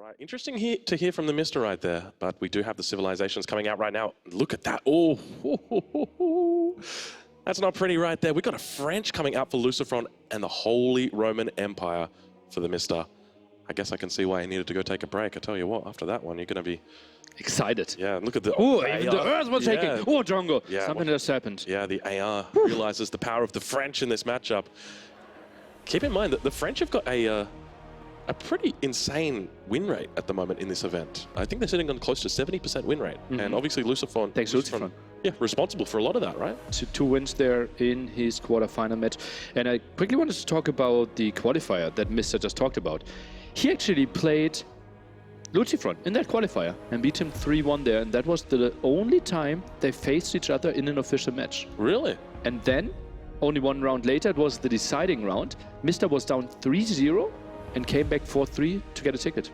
right, interesting to hear from TheMista right there, but we do have the civilizations coming out right now. Look at that. Oh, that's not pretty right there. We've got a French coming out for Lucifron and the Holy Roman Empire for TheMista. I guess I can see why he needed to go take a break. I tell you what, after that one, you're going to be excited. Yeah, look at the... Oh, even the earth was shaking. Oh, Django. Yeah, Something just happened. Yeah, the AR realizes the power of the French in this matchup. Keep in mind that the French have got a pretty insane win rate at the moment in this event. I think they're sitting on close to 70% win rate. And obviously Lucifron... Thanks, Lucifron. Yeah, responsible for a lot of that, right? Two wins there in his quarterfinal match. And I quickly wanted to talk about the qualifier that Mr. just talked about. He actually played Lucifron in that qualifier and beat him 3-1 there. And that was the only time they faced each other in an official match. Really? And then, only one round later, it was the deciding round. Mr. was down 3-0 and came back 4-3 to get a ticket.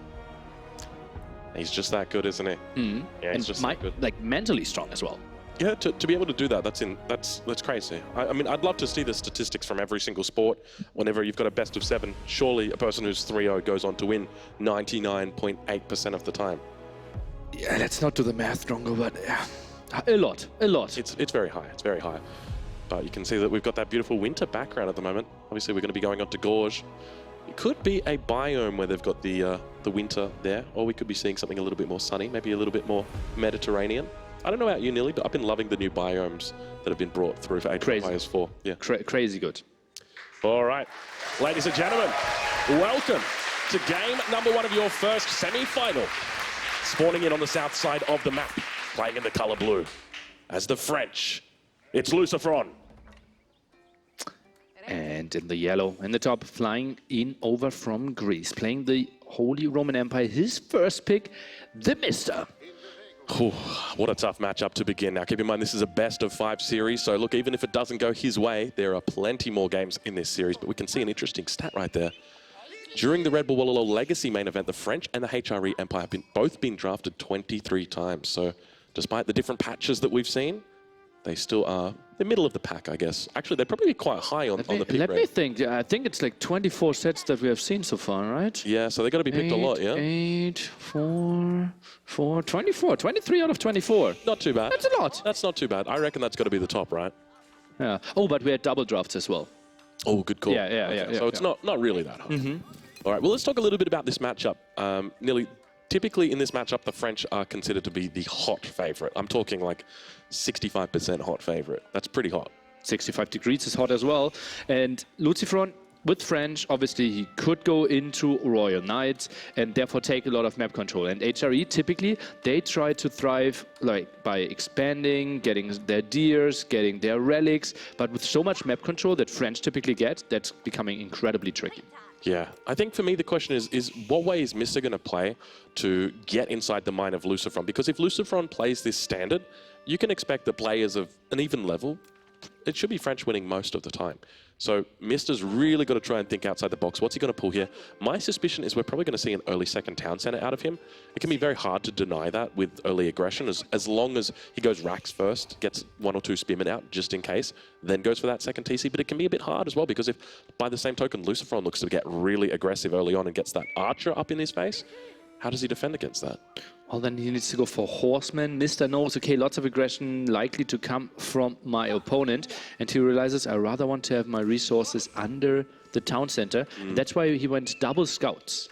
He's just that good, isn't he? Yeah, he's just that good. Like mentally strong as well. Yeah, to be able to do that, that's crazy. I mean, I'd love to see the statistics from every single sport. Whenever you've got a best of 7, surely a person who's 3-0 goes on to win 99.8% of the time. Yeah, let's not do the math, Drongo, but yeah, a lot. It's very high. It's very high. But you can see that we've got that beautiful winter background at the moment. Obviously, we're going to be going on to Gorge. It could be a biome where they've got the winter there, or we could be seeing something a little bit more sunny, maybe a little bit more Mediterranean. I don't know about you, Nilly, but I've been loving the new biomes that have been brought through for Age of Empires 4. Yeah. Crazy good. All right, ladies and gentlemen, welcome to game number 1 of your first semi-final. Spawning in on the south side of the map, playing in the color blue. As the French, it's Lucifron. And in the yellow, in the top, flying in over from Greece, playing the Holy Roman Empire, his first pick, TheMista. What a tough matchup to begin. Now, keep in mind, this is a best-of-5 series, so look, even if it doesn't go his way, there are plenty more games in this series, but we can see an interesting stat right there. During the Red Bull Wololo Legacy main event, the French and the HRE Empire have both been drafted 23 times, so despite the different patches that we've seen, they still are the middle of the pack, I guess. Actually, they'd probably be quite high on the pick rate. Let me think. I think it's like 24 sets that we have seen so far, right? Yeah, so they're going to be picked a lot, yeah? 8, 4, 24. 23 out of 24. Not too bad. That's a lot. That's not too bad. I reckon that's got to be the top, right? Yeah. Oh, but we had double drafts as well. Oh, good call. Yeah. So it's not really that hard. All right, well, let's talk a little bit about this matchup. Typically in this matchup, the French are considered to be the hot favorite. I'm talking like 65% hot favorite. That's pretty hot. 65 degrees is hot as well. And Lucifron, with French, obviously he could go into Royal Knights and therefore take a lot of map control. And HRE, typically, they try to thrive like by expanding, getting their deers, getting their relics. But with so much map control that French typically get, that's becoming incredibly tricky. Yeah, I think for me the question is what way is Mr. going to play to get inside the mind of Lucifron? Because if Lucifron plays this standard, you can expect the players of an even level, it should be French winning most of the time. So Mr.'s really got to try and think outside the box. What's he going to pull here? My suspicion is we're probably going to see an early second town center out of him. It can be very hard to deny that with early aggression, as long as he goes racks first, gets 1 or 2 spearmen out just in case, then goes for that second TC. But it can be a bit hard as well, because if by the same token Lucifron looks to get really aggressive early on and gets that archer up in his face, how does he defend against that? Well, then he needs to go for horsemen. Mr. knows, okay, lots of aggression likely to come from my opponent. And he realizes, I rather want to have my resources under the town center. That's why he went double scouts.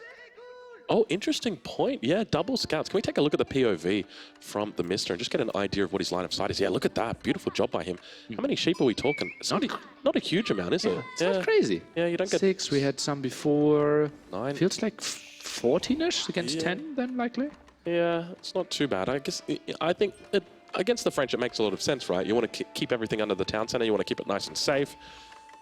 Oh, interesting point. Yeah, double scouts. Can we take a look at the POV from TheMista and just get an idea of what his line of sight is? Yeah, look at that. Beautiful job by him. How many sheep are we talking? It's not a huge amount, is it? It's not crazy. Yeah, you don't get... 6, we had some before. 9. Feels like 14-ish against 10 then, likely. Yeah, it's not too bad. I think against the French, it makes a lot of sense, right? You want to keep everything under the town center. You want to keep it nice and safe.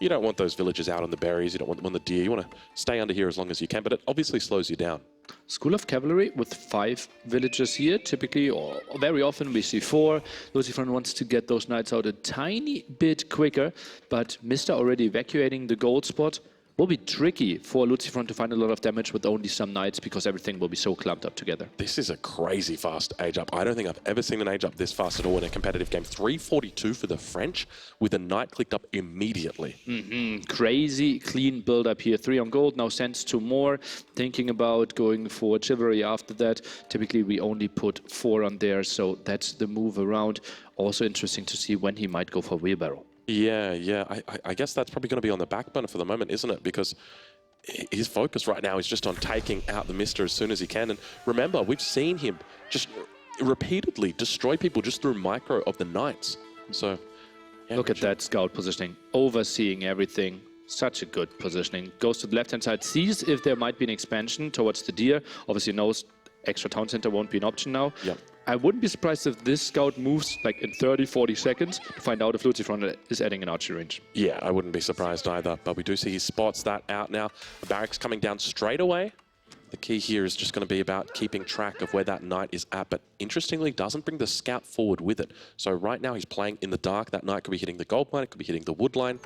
You don't want those villagers out on the berries. You don't want them on the deer. You want to stay under here as long as you can, but it obviously slows you down. School of Cavalry with 5 villagers here, typically, or very often we see 4. Lucifron wants to get those knights out a tiny bit quicker, but Mr. already evacuating the gold spot. will be tricky for Lucifron to find a lot of damage with only some knights because everything will be so clumped up together. This is a crazy fast age up. I don't think I've ever seen an age up this fast at all in a competitive game. 342 for the French with a knight clicked up immediately. Crazy clean build up here. 3 on gold, now sends 2 more. Thinking about going for chivalry after that. Typically we only put 4 on there, so that's the move around. Also interesting to see when he might go for wheelbarrow. Yeah. I guess that's probably going to be on the back burner for the moment, isn't it? Because his focus right now is just on taking out the Mista as soon as he can. And remember, we've seen him just repeatedly destroy people just through micro of the knights. So yeah, look at that scout positioning, overseeing everything. Such a good positioning. Goes to the left-hand side, sees if there might be an expansion towards the deer. Obviously knows extra town center won't be an option now. Yep. I wouldn't be surprised if this scout moves like in 30, 40 seconds to find out if Lucifron is adding an archery range. Yeah, I wouldn't be surprised either. But we do see he spots that out now. The barracks coming down straight away. The key here is just going to be about keeping track of where that knight is at. But interestingly, doesn't bring the scout forward with it. So right now he's playing in the dark. That knight could be hitting the gold line. It could be hitting the wood line.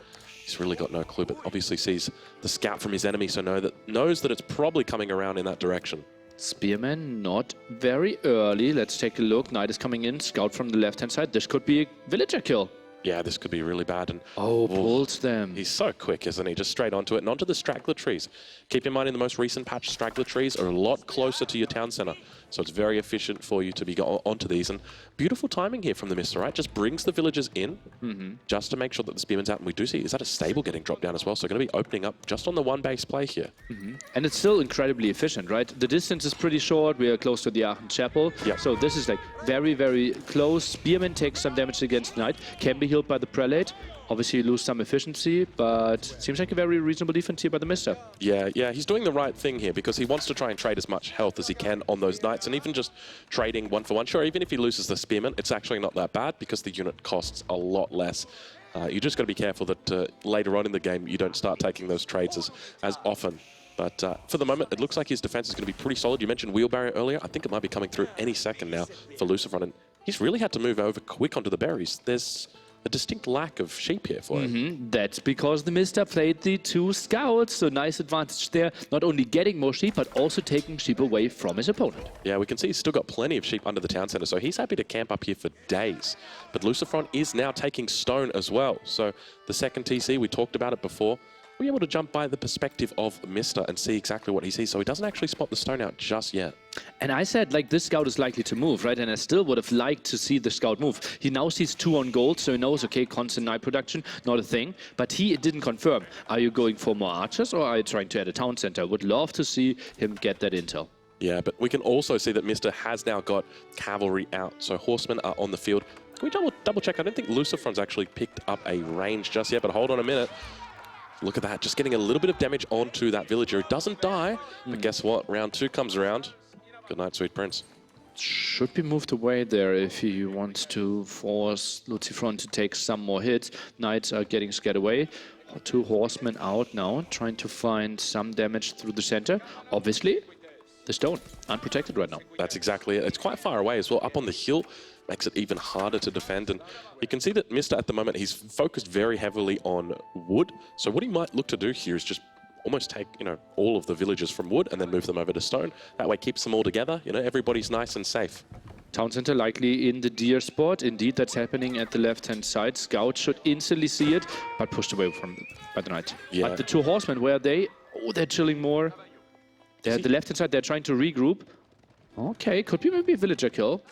He's really got no clue, but obviously sees the scout from his enemy, so knows that it's probably coming around in that direction. Spearman not very early. Let's take a look. Knight is coming in. Scout from the left-hand side. This could be a villager kill. Yeah, this could be really bad. And pulls them. He's so quick, isn't he? Just straight onto it and onto the straggler trees. Keep in mind, in the most recent patch, straggler trees are a lot closer to your town center. So it's very efficient for you to be onto these. And beautiful timing here from the Mista, right? Just brings the villagers in just to make sure that the spearman's out. And we do see, is that a stable getting dropped down as well? So going to be opening up just on the one base play here. And it's still incredibly efficient, right? The distance is pretty short. We are close to the Aachen Chapel. Yep. So this is like very, very close. Spearman takes some damage against Knight. Can be healed by the prelate. Obviously, you lose some efficiency, but seems like a very reasonable defense here by the Mista. Yeah, he's doing the right thing here because he wants to try and trade as much health as he can on those knights, and even just trading 1 for 1. Sure, even if he loses the spearman, it's actually not that bad because the unit costs a lot less. You just got to be careful that later on in the game you don't start taking those trades as often. But for the moment, it looks like his defense is going to be pretty solid. You mentioned wheel barrier earlier. I think it might be coming through any second now for Lucifron, and he's really had to move over quick onto the berries. There's a distinct lack of sheep here for him. That's because the Mista played the 2 scouts, so nice advantage there. Not only getting more sheep, but also taking sheep away from his opponent. Yeah, we can see he's still got plenty of sheep under the town center, so he's happy to camp up here for days. But Lucifron is now taking stone as well. So the second TC, we talked about it before, we're able to jump by the perspective of Mista and see exactly what he sees. So he doesn't actually spot the stone out just yet. And I said, like, this scout is likely to move, right? And I still would have liked to see the scout move. He now sees 2 on gold, so he knows, okay, constant knight production, not a thing. But he didn't confirm. Are you going for more archers, or are you trying to add a town center? Would love to see him get that intel. Yeah, but we can also see that Mista has now got cavalry out. So horsemen are on the field. Can we double check? I don't think Lucifron's actually picked up a range just yet, but hold on a minute. Look at that, just getting a little bit of damage onto that villager. It doesn't die, but guess what? Round 2 comes around. Good night, sweet prince. Should be moved away there if he wants to force Lucifron to take some more hits. Knights are getting scared away. 2 horsemen out now, trying to find some damage through the center. Obviously, the stone, unprotected right now. That's exactly it. It's quite far away as well, up on the hill. Makes it even harder to defend, and you can see that Mista at the moment, he's focused very heavily on wood. So what he might look to do here is just almost take, all of the villagers from wood and then move them over to stone. That way keeps them all together, everybody's nice and safe. Town center likely in the deer spot. Indeed, that's happening at the left-hand side. Scout should instantly see it, but pushed away by the knight. Yeah. But the 2 horsemen, where are they? Oh, they're chilling more. They're at the left-hand side, they're trying to regroup. Okay, could be maybe a villager kill.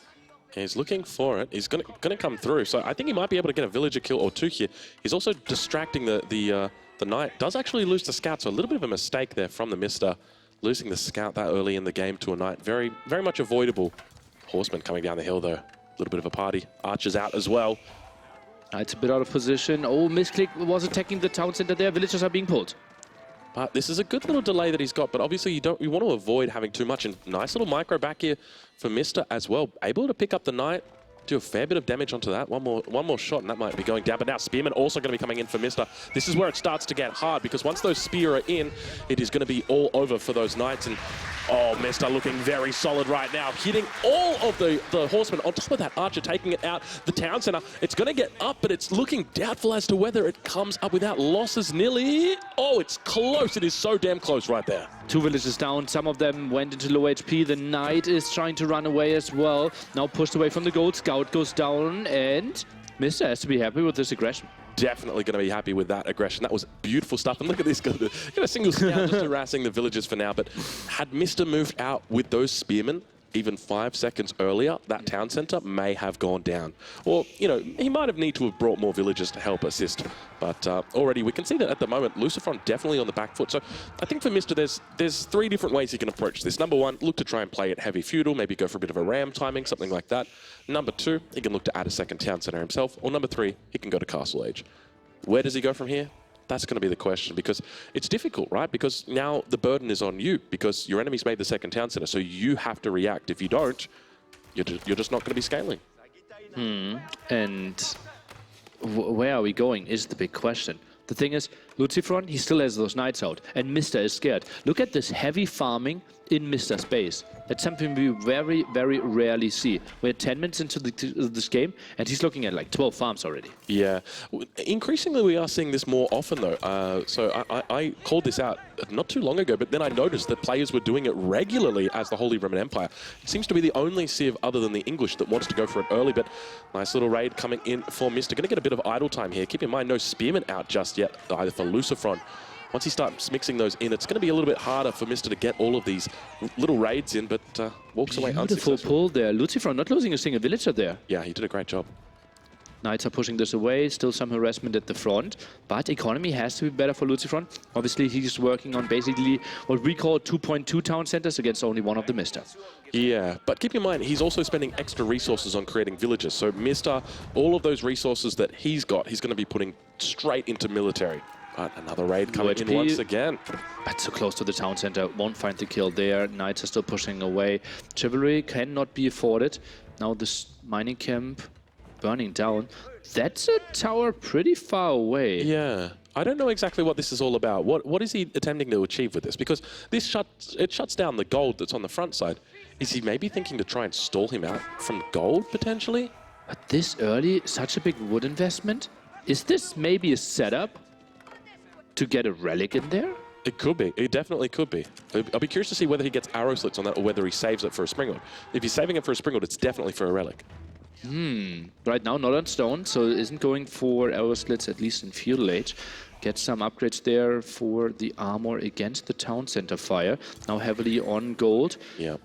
He's looking for it. He's gonna come through. So I think he might be able to get a villager kill or 2 here. He's also distracting the knight. Does actually lose the scout, so a little bit of a mistake there from the Mista. Losing the scout that early in the game to a knight. Very, very much avoidable. Horseman coming down the hill though. A little bit of a party. Archers out as well. Knight's a bit out of position. Oh, misclick was attacking the town center there. Villagers are being pulled. But this is a good little delay that he's got, but obviously you want to avoid having too much. And nice little micro back here for Mista as well. Able to pick up the knight, do a fair bit of damage onto that. One more shot, and that might be going down. But now Spearman also going to be coming in for Mista. This is where it starts to get hard, because once those spear are in, it is going to be all over for those knights. And Oh, Mista looking very solid right now, hitting all of the horsemen. On top of that, Archer taking it out the town center. It's going to get up, but it's looking doubtful as to whether it comes up without losses nearly. Oh, it's close. It is so damn close right there. 2 villages down. Some of them went into low HP. The knight is trying to run away as well. Now pushed away from the gold. Scout goes down, and Mista has to be happy with this aggression. Definitely going to be happy with that aggression. That was beautiful stuff. And look at this guy. Got a single scout just harassing the villagers for now. But had Mista moved out with those spearmen even 5 seconds earlier, that town center may have gone down. Or, you know, he might have need to have brought more villagers to help assist. But already we can see that at the moment, Lucifron definitely on the back foot. So I think for Mista, there's 3 different ways he can approach this. Number 1, look to try and play it heavy feudal, maybe go for a bit of a ram timing, something like that. Number 2, he can look to add a second town center himself. Or number 3, he can go to Castle Age. Where does he go from here? That's going to be the question, because it's difficult, right? Because now the burden is on you, because your enemy's made the second town center, so you have to react. If you don't, you're just not going to be scaling. And where are we going is the big question. The thing is, Lucifron, he still has those knights out, and Mista is scared. Look at this heavy farming in Mista's base. That's something we very, very rarely see. We're 10 minutes into this game, and he's looking at like 12 farms already. Yeah. Increasingly, we are seeing this more often, though. So I called this out not too long ago, but then I noticed that players were doing it regularly as the Holy Roman Empire. It seems to be the only civ other than the English that wants to go for it early, but nice little raid coming in for Mista. Going to get a bit of idle time here. Keep in mind, no spearmen out just yet, either for Lucifron. Once he starts mixing those in, it's going to be a little bit harder for Mista to get all of these little raids in, but walks away unsuccessful. Beautiful pull there. Lucifron not losing a single villager there. Yeah, he did a great job. Knights are pushing this away, still some harassment at the front, but economy has to be better for Lucifron. Obviously, he's working on basically what we call 2.2 town centers against only one of the Mista. Yeah, but keep in mind, he's also spending extra resources on creating villages. So Mista, all of those resources that he's got, he's going to be putting straight into military. But another raid coming in once again. But so close to the town center, won't find the kill there. Knights are still pushing away. Chivalry cannot be afforded. Now this mining camp burning down. That's a tower pretty far away. Yeah. I don't know exactly what this is all about. What is he attempting to achieve with this? Because this shuts down the gold that's on the front side. Is he maybe thinking to try and stall him out from gold, potentially? But this early, such a big wood investment? Is this maybe a setup to get a relic in there? It could be. It definitely could be. I'll be curious to see whether he gets arrow slits on that or whether he saves it for a springald. If he's saving it for a springald, it's definitely for a relic. Right now, not on stone, so isn't going for arrow slits, at least in feudal age. Get some upgrades there for the armor against the town center fire. Now heavily on gold. Yeah.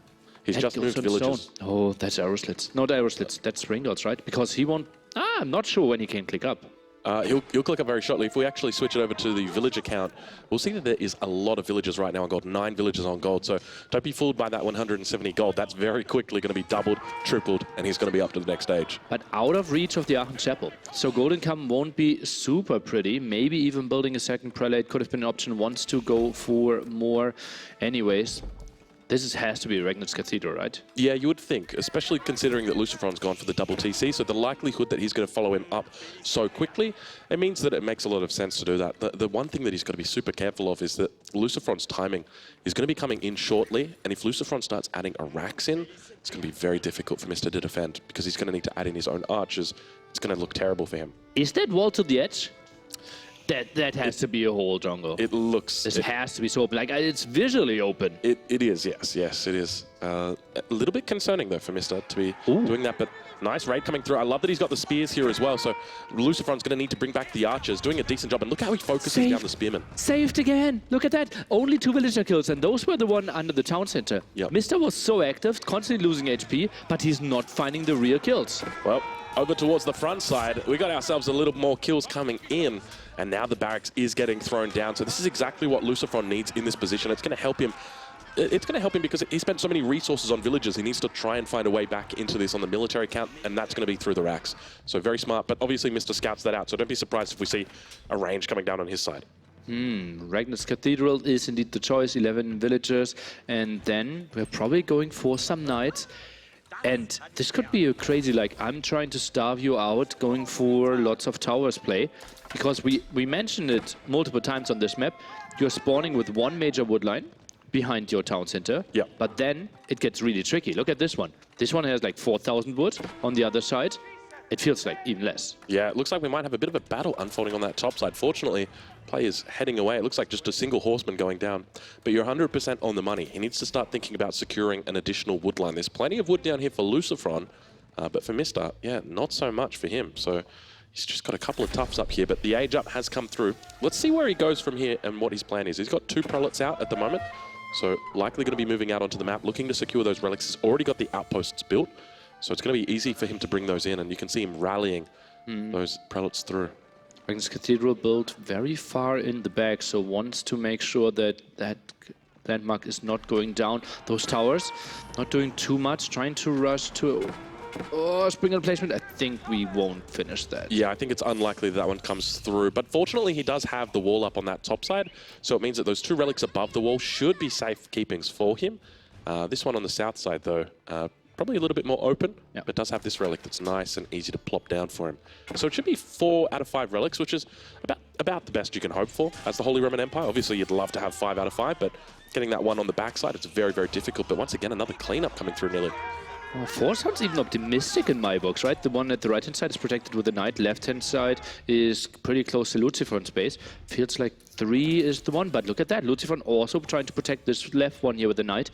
He's That just goes moved on villages. stone. Oh, that's arrow slits. Not arrow slits, that's springals, right? Because he won't... I'm not sure when he can click up. He'll click up very shortly. If we actually switch it over to the village account, we'll see that there is a lot of villagers right now on gold, 9 villagers on gold. So don't be fooled by that 170 gold. That's very quickly going to be doubled, tripled, and he's going to be up to the next stage. But out of reach of the Aachen Chapel. So gold income won't be super pretty. Maybe even building a second prelate could have been an option. Wants to go for more. Anyways, this has to be Regnitz Cathedral, right? Yeah, you would think, especially considering that Lucifron's gone for the double TC, so the likelihood that he's going to follow him up so quickly, it means that it makes a lot of sense to do that. The one thing that he's got to be super careful of is that Lucifron's timing is going to be coming in shortly, and if Lucifron starts adding Arax in, it's going to be very difficult for Mista to defend, because he's going to need to add in his own archers. It's going to look terrible for him. Is that wall to the edge? That has to be a whole jungle. It looks... This has to be so open. Like, it's visually open. It is, yes, it is. A little bit concerning, though, for Mista to be doing that, but nice raid coming through. I love that he's got the spears here as well, so Lucifron's going to need to bring back the archers, doing a decent job, and look how he focuses down the spearmen. Saved again. Look at that. Only 2 villager kills, and those were the one under the town center. Yep. Mista was so active, constantly losing HP, but he's not finding the real kills. Well, over towards the front side, we got ourselves a little more kills coming in, and now the barracks is getting thrown down. So this is exactly what Lucifron needs in this position. It's going to help him. It's going to help him because he spent so many resources on villagers. He needs to try and find a way back into this on the military count, and that's going to be through the racks. So very smart, but obviously Mista scouts that out. So don't be surprised if we see a range coming down on his side. Regnitz Cathedral is indeed the choice, 11 villagers, and then we're probably going for some knights. And this could be a crazy, like, I'm trying to starve you out, going for lots of towers play. Because we mentioned it multiple times on this map. You're spawning with 1 major wood line, behind your town center. Yeah. But then it gets really tricky. Look at this one. This one has like 4,000 wood. On the other side, it feels like even less. Yeah, it looks like we might have a bit of a battle unfolding on that top side. Fortunately, play is heading away. It looks like just a single horseman going down. But you're 100% on the money. He needs to start thinking about securing an additional wood line. There's plenty of wood down here for Lucifron, but for Mista, yeah, not so much for him. So he's just got a couple of toughs up here, but the age up has come through. Let's see where he goes from here and what his plan is. He's got 2 prelates out at the moment, so likely going to be moving out onto the map, looking to secure those relics. He's already got the outposts built, so it's going to be easy for him to bring those in, and you can see him rallying those prelates through. Magnus Cathedral built very far in the back, so wants to make sure that that landmark is not going down. Those towers, not doing too much, trying to rush to... Oh, sprinkler placement. I think we won't finish that. Yeah, I think it's unlikely that one comes through. But fortunately, he does have the wall up on that top side. So it means that those 2 relics above the wall should be safe keepings for him. This one on the south side, though, probably a little bit more open, but does have this relic that's nice and easy to plop down for him. So it should be 4 out of 5 relics, which is about the best you can hope for as the Holy Roman Empire. Obviously, you'd love to have 5 out of 5, but getting that one on the backside, it's very, very difficult. But once again, another cleanup coming through nearly. Oh, 4 sounds even optimistic in my books, right? The one at the right-hand side is protected with a knight. Left-hand side is pretty close to Lucifron space. Feels like 3 is the one, but look at that. Lucifron also trying to protect this left one here with the knight.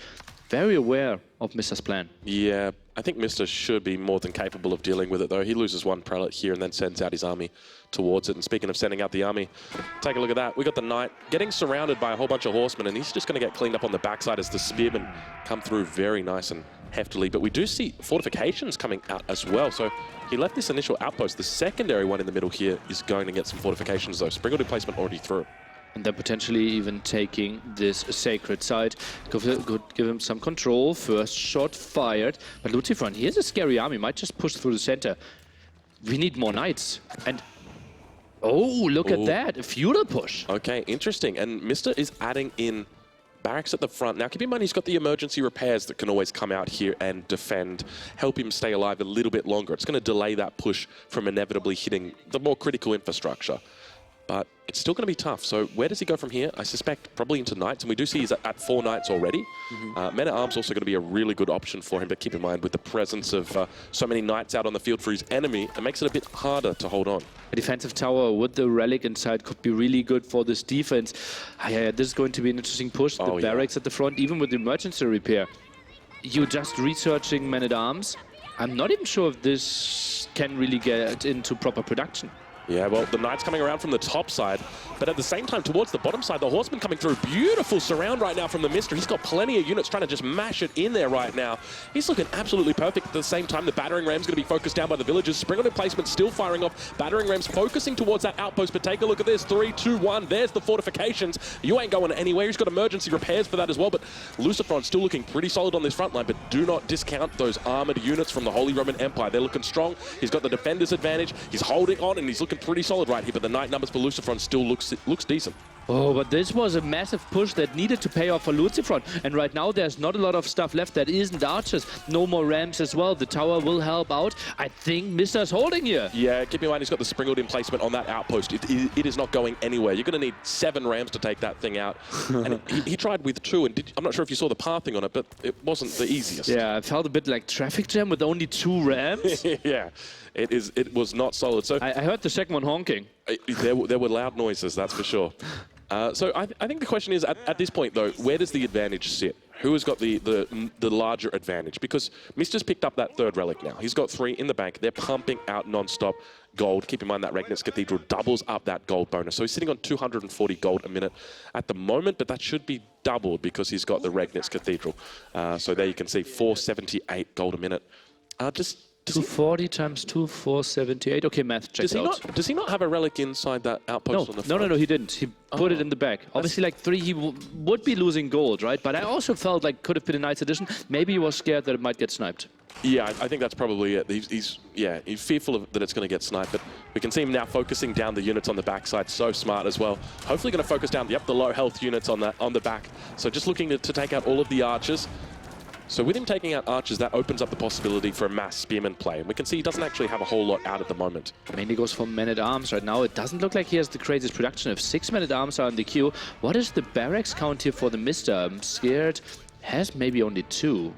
Very aware of Mista's plan. Yeah, I think Mista should be more than capable of dealing with it, though. He loses 1 prelate here and then sends out his army towards it. And speaking of sending out the army, take a look at that. We got the knight getting surrounded by a whole bunch of horsemen, and he's just going to get cleaned up on the backside as the spearmen come through very nice and heftily. But we do see fortifications coming out as well. So he left this initial outpost. The secondary one in the middle here is going to get some fortifications, though. Sprinkle placement already through. And then potentially even taking this sacred side. Could give him some control. First shot fired. But Lucifron, he has a scary army. Might just push through the center. We need more knights. And oh, look at that. A feudal push. Okay, interesting. And Mista is adding in barracks at the front. Now, keep in mind, he's got the emergency repairs that can always come out here and defend, help him stay alive a little bit longer. It's going to delay that push from inevitably hitting the more critical infrastructure. But it's still going to be tough. So where does he go from here? I suspect probably into knights. And we do see he's at 4 knights already. Men-at-arms also going to be a really good option for him. But keep in mind, with the presence of so many knights out on the field for his enemy, it makes it a bit harder to hold on. A defensive tower with the relic inside could be really good for this defense. Yeah, this is going to be an interesting push. The barracks at the front, even with the emergency repair. You're just researching men-at-arms. I'm not even sure if this can really get into proper production. Yeah, well, the knight's coming around from the top side, but at the same time, towards the bottom side, the horseman coming through. Beautiful surround right now from the Mista. He's got plenty of units trying to just mash it in there right now. He's looking absolutely perfect. At the same time, the battering ram's going to be focused down by the villagers. Sprinkler placement still firing off. Battering ram's focusing towards that outpost, but take a look at this. 3, 2, 1. There's the fortifications. You ain't going anywhere. He's got emergency repairs for that as well, but Lucifron's still looking pretty solid on this front line, but do not discount those armored units from the Holy Roman Empire. They're looking strong. He's got the defender's advantage. He's holding on, and he's looking pretty solid right here, but the knight numbers for Lucifron still looks decent. Oh, but this was a massive push that needed to pay off for Lucifron. And right now, there's not a lot of stuff left that isn't archers. No more rams as well. The tower will help out. I think Mista's holding here. Yeah, keep in mind, he's got the sprinkled in placement on that outpost. It is not going anywhere. You're going to need 7 rams to take that thing out. And he tried with 2, and I'm not sure if you saw the pathing on it, but it wasn't the easiest. Yeah, I felt a bit like traffic jam with only 2 rams. Yeah, it was not solid. So I heard the second one honking. There were loud noises, that's for sure. So I think the question is, at this point, though, where does the advantage sit? Who has got the larger advantage? Because Mista's picked up that 3rd relic now. He's got 3 in the bank. They're pumping out non-stop gold. Keep in mind that Regnitz Cathedral doubles up that gold bonus. So he's sitting on 240 gold a minute at the moment, but that should be doubled because he's got the Regnitz Cathedral. So there you can see 478 gold a minute. 240 times 2, 478. Okay, math checks out. Does he not have a relic inside that outpost on the front? No, he didn't. He put it in the back. Obviously, like 3, he would be losing gold, right? But I also felt like could have been a Knight's Edition. Maybe he was scared that it might get sniped. Yeah, I think that's probably it. He's fearful that it's going to get sniped, but we can see him now focusing down the units on the backside. So smart as well. Hopefully going to focus down the low health units on the back. So just looking to take out all of the archers. So with him taking out archers, that opens up the possibility for a mass spearman play. And we can see he doesn't actually have a whole lot out at the moment. Mainly goes for men-at-arms right now. It doesn't look like he has the craziest production. If 6 men-at-arms are in the queue, what is the barracks count here for the TheMista? I'm scared. Has maybe only 2.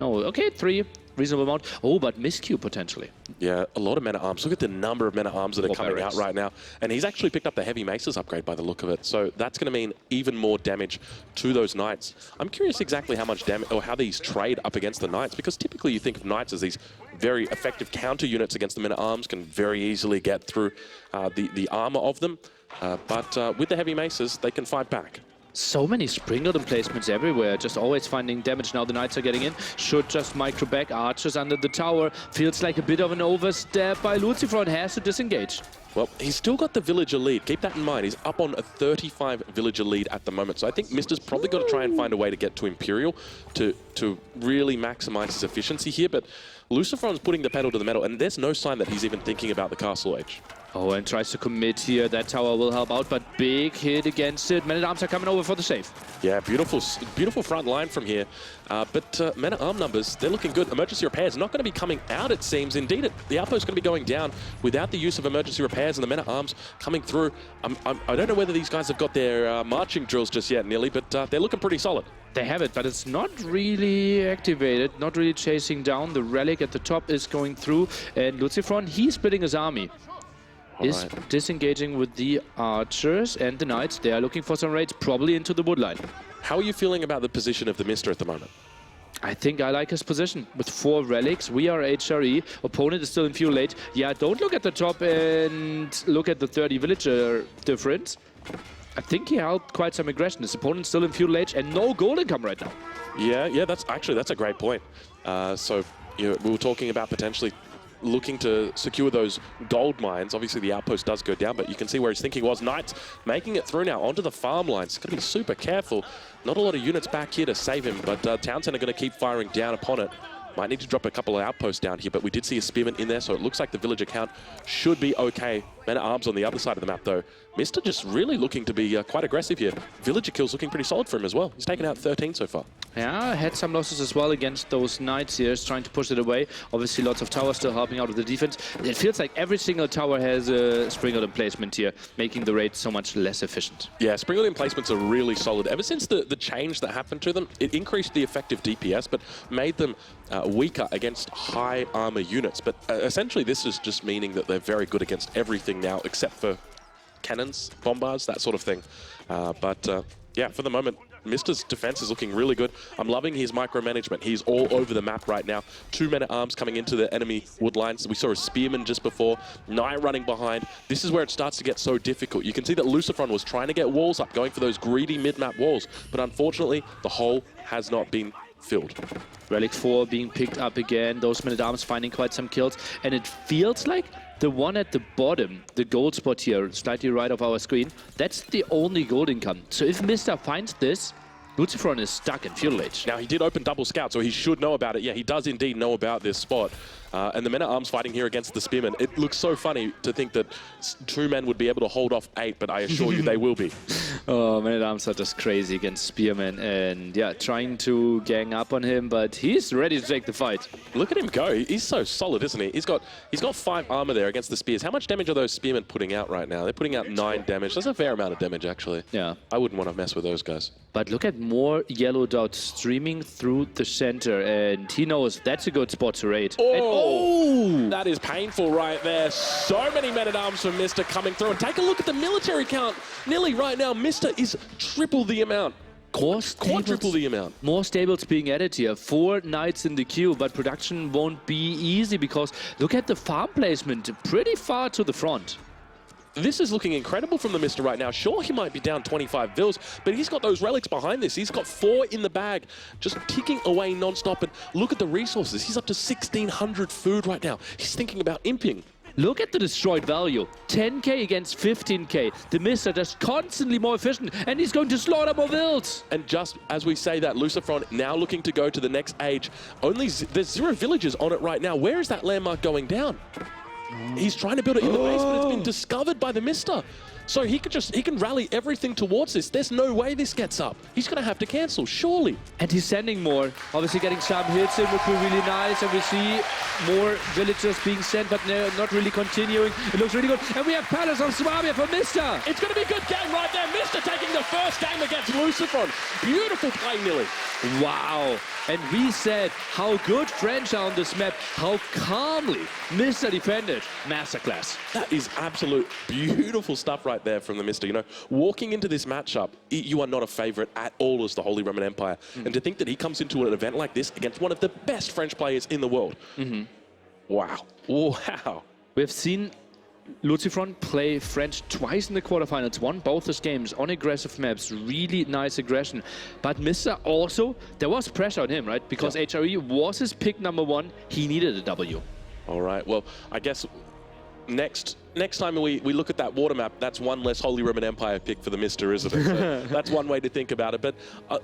No, okay, 3. Reasonable amount. Oh, but miscue potentially. Yeah, a lot of men-at-arms. Look at the number of men-at-arms that are coming barracks out right now. And he's actually picked up the heavy maces upgrade by the look of it. So that's going to mean even more damage to those knights. I'm curious exactly how much damage, or how these trade up against the knights, because typically you think of knights as these very effective counter units against the men-at-arms, can very easily get through the armor of them. But with the heavy maces, they can fight back. So many sprinkled emplacements everywhere, just always finding damage. Now the knights are getting in. Should just micro back. Archers under the tower. Feels like a bit of an overstep by Lucifron. Has to disengage. Well, he's still got the villager lead. Keep that in mind. He's up on a 35 villager lead at the moment. So I think Mister's probably got to try and find a way to get to Imperial to really maximize his efficiency here. But Lucifron's putting the pedal to the metal, and there's no sign that he's even thinking about the castle age. Oh, and tries to commit here. That tower will help out, but big hit against it. Men-at-arms are coming over for the save. Yeah, beautiful front line from here. But men-at-arm numbers, they're looking good. Emergency repairs not going to be coming out, it seems. Indeed, the outpost is going to be going down without the use of emergency repairs, and the men-at-arms coming through. I don't know whether these guys have got their marching drills just yet, nearly, but they're looking pretty solid. They have it, but it's not really activated, not really chasing down. The relic at the top is going through, and Lucifron, he's splitting his army. Is disengaging with the archers and the knights. They are looking for some raids, probably into the woodline. How are you feeling about the position of the TheMista at the moment? I think I like his position. With 4 relics, we are HRE. Opponent is still in fuel late. Yeah, don't look at the top and look at the 30 villager difference. I think he held quite some aggression. His opponent's still in fuel age and no gold income right now. Yeah, that's a great point. So we were talking about potentially looking to secure those gold mines. Obviously, the outpost does go down, but you can see where his thinking was. Knights making it through now onto the farm lines. Got to be super careful. Not a lot of units back here to save him, but Townsend are going to keep firing down upon it. Might need to drop a couple of outposts down here, but we did see a spearman in there, so it looks like the villager count should be okay. Men-at-arms on the other side of the map, though. Mister just really looking to be quite aggressive here. Villager kills looking pretty solid for him as well. He's taken out 13 so far. Yeah, had some losses as well against those knights here, trying to push it away. Obviously, lots of towers still helping out with the defense. It feels like every single tower has a sprinkled emplacement here, making the raid so much less efficient. Yeah, sprinkled emplacements are really solid. Ever since the change that happened to them, it increased the effective DPS, but made them weaker against high armor units. But essentially, this is just meaning that they're very good against everything now, except for cannons, bombards, that sort of thing. Yeah, for the moment, Mister's defense is looking really good. I'm loving his micromanagement. He's all over the map right now. 2 men-at-arms coming into the enemy wood lines. We saw a spearman just before. Knight running behind. This is where it starts to get so difficult. You can see that Lucifron was trying to get walls up, going for those greedy mid-map walls. But unfortunately, the hole has not been filled. Relic 4 being picked up again. Those men-at-arms finding quite some kills. And it feels like the one at the bottom, the gold spot here, slightly right of our screen, that's the only gold income. So if Mista finds this, Lucifron is stuck in fuel age. Now, he did open double scout, so he should know about it. Yeah, he does indeed know about this spot. And the men-at-arms fighting here against the spearmen. It looks so funny to think that 2 men would be able to hold off 8, but I assure you they will be. Oh, men-at-arms are just crazy against spearmen. And yeah, trying to gang up on him, but he's ready to take the fight. Look at him go. He's so solid, isn't he? He's got 5 armor there against the spears. How much damage are those spearmen putting out right now? They're putting out 9 damage. That's a fair amount of damage, actually. Yeah. I wouldn't want to mess with those guys. But look at more yellow dots streaming through the center, and he knows that's a good spot to raid. Oh, that is painful right there. So many men-at-arms from Mister coming through. And take a look at the military count. Nearly right now, Mister is triple the amount. Quadruple the amount. More stables being added here. 4 knights in the queue, but production won't be easy because look at the farm placement. Pretty far to the front. This is looking incredible from the Mister right now. Sure, he might be down 25 vils, but he's got those relics behind this. He's got 4 in the bag, just ticking away non-stop. And look at the resources. He's up to 1,600 food right now. He's thinking about imping. Look at the destroyed value. 10k against 15k. The TheMista just constantly more efficient, and he's going to slaughter more vils. And just as we say that, Lucifron now looking to go to the next age. There's 0 villages on it right now. Where is that landmark going down? He's trying to build it in the base, but it's been discovered by the TheMista. So he can rally everything towards this. There's no way this gets up. He's going to have to cancel, surely. And he's sending more. Obviously getting some hits in would be really nice. And we see more villagers being sent, but they're not really continuing. It looks really good. And we have Palace of Swabia for Mista. It's going to be a good game right there. Mista taking the first game against Lucifron. Beautiful play, Nilly. Wow. And we said how good French are on this map, how calmly Mista defended. Masterclass. That is absolute beautiful stuff right there from the Mista. You know, walking into this matchup, you are not a favorite at all as the Holy Roman Empire. And to think that he comes into an event like this against one of the best French players in the world. Wow. Wow. We've seen Lucifron play French twice in the quarterfinals, won both those games on aggressive maps, really nice aggression. But Mista also, there was pressure on him, right? Because HRE was his pick #1, he needed a W. All right, well, I guess next time we look at that water map, that's one less Holy Roman Empire pick for the Mista, isn't it? So that's one way to think about it. But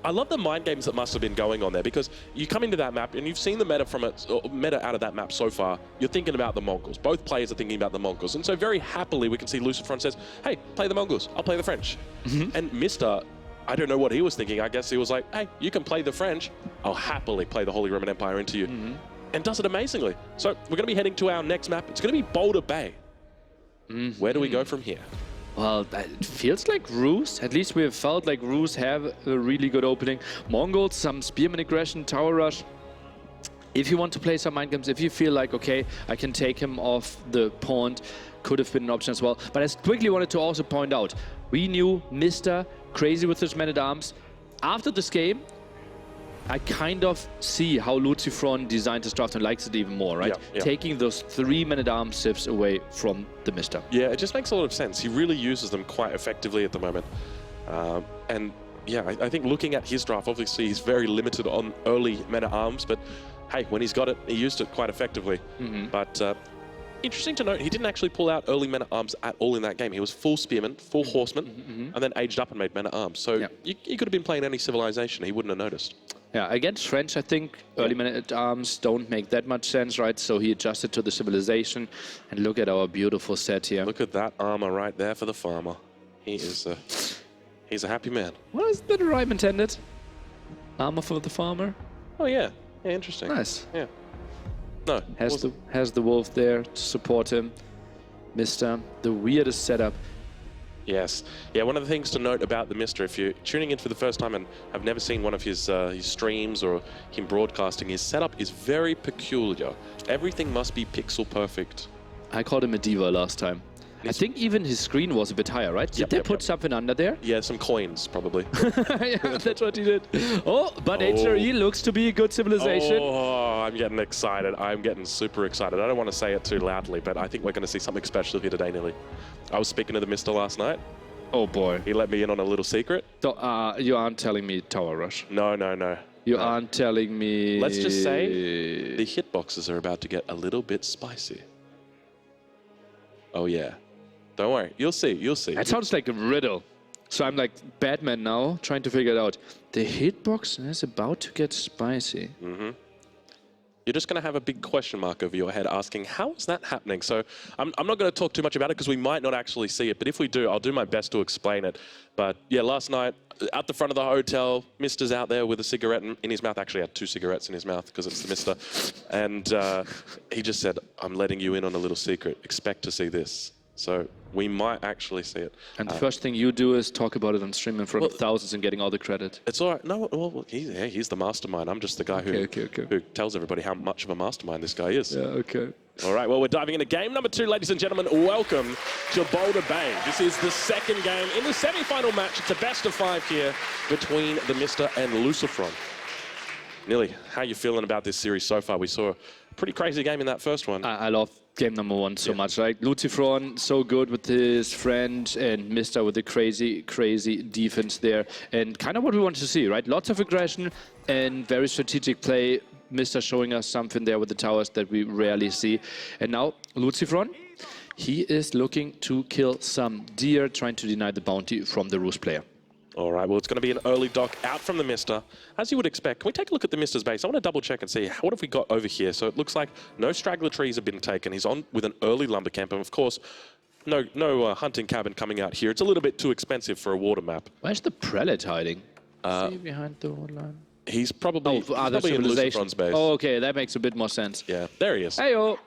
I love the mind games that must have been going on there, because you come into that map and you've seen the meta out of that map so far. You're thinking about the Mongols. Both players are thinking about the Mongols. And so very happily we can see Lucifron says, hey, play the Mongols, I'll play the French. And Mista, I don't know what he was thinking. I guess he was like, hey, you can play the French, I'll happily play the Holy Roman Empire into you. And does it amazingly. So we're going to be heading to our next map. It's going to be Boulder Bay. Where do we go from here? Well, it feels like Ruse. At least we have felt like Ruse have a really good opening. Mongols, some spearman aggression, tower rush. If you want to play some mind games, if you feel like, okay, I can take him off the pond, could have been an option as well. But I quickly wanted to also point out, we knew Mista crazy with his man-at-arms. After this game, I kind of see how Lucifron designed his draft and likes it even more, right? Yeah. Taking those 3 man-at-arms civs away from the Mista. Yeah, it just makes a lot of sense. He really uses them quite effectively at the moment. And yeah, I think looking at his draft, obviously he's very limited on early men-at-arms, but hey, when he's got it, he used it quite effectively. But interesting to note, he didn't actually pull out early men-at-arms at all in that game. He was full spearman, full horseman, and then aged up and made men-at-arms. So he could have been playing any civilization. He wouldn't have noticed. Yeah, against French, I think early men-at-arms don't make that much sense, right? So he adjusted to the civilization. And look at our beautiful set here. Look at that armor right there for the farmer. He's a happy man. Was that a rhyme intended? Armor for the farmer? Oh yeah, yeah, interesting. Nice. Yeah. No. Has the wolf there to support him. Mista, the weirdest setup. Yes. Yeah, one of the things to note about the Mista, if you're tuning in for the first time and have never seen one of his streams or him broadcasting, his setup is very peculiar. Everything must be pixel perfect. I called him a diva last time. I think even his screen was a bit higher, right? Did they put something under there? Yeah, some coins, probably. Yeah, that's what he did. Oh, but HRE looks to be a good civilization. Oh, I'm getting excited. I'm getting super excited. I don't want to say it too loudly, but I think we're going to see something special here today, Nilly. I was speaking to the Mista last night. Oh, boy. He let me in on a little secret. So, you aren't telling me Tower Rush. No, no, no. You aren't telling me... Let's just say the hitboxes are about to get a little bit spicy. Oh, yeah. Don't worry. You'll see. You'll see. That sounds like a riddle. So I'm like Batman now, trying to figure it out. The hitbox is about to get spicy. You're just going to have a big question mark over your head asking, how is that happening? So I'm not going to talk too much about it because we might not actually see it. But if we do, I'll do my best to explain it. But yeah, last night, at the front of the hotel, Mista's out there with a cigarette in his mouth. Actually, had 2 cigarettes in his mouth because it's the Mista. And he just said, I'm letting you in on a little secret. Expect to see this. So we might actually see it. And the first thing you do is talk about it on stream in front of thousands and getting all the credit. It's all right. No, well, he's the mastermind. I'm just the guy who tells everybody how much of a mastermind this guy is. Yeah, okay. All right, well, we're diving into game number 2, ladies and gentlemen. Welcome to Boulder Bay. This is the second game in the semi-final match. It's a best of 5 here between the Mista and Lucifron. Nilly, how are you feeling about this series so far? We saw a pretty crazy game in that first one. I love game number 1 so much. Like Lucifron, so good with his French, and Mista with the crazy, crazy defense there. And kind of what we want to see, right? Lots of aggression and very strategic play. Mista showing us something there with the towers that we rarely see. And now Lucifron, he is looking to kill some deer, trying to deny the bounty from the Ruse player. All right, well, it's going to be an early dock out from the Mista. As you would expect, can we take a look at the Mista's base? I want to double check and see what have we got over here. So it looks like no straggler trees have been taken. He's on with an early lumber camp. And of course, No hunting cabin coming out here. It's a little bit too expensive for a water map. Where's the prelate hiding? See behind the woodline. He's probably, Oh, probably in Lucifron's base. Oh, okay, that makes a bit more sense. Yeah, there he is. Heyo.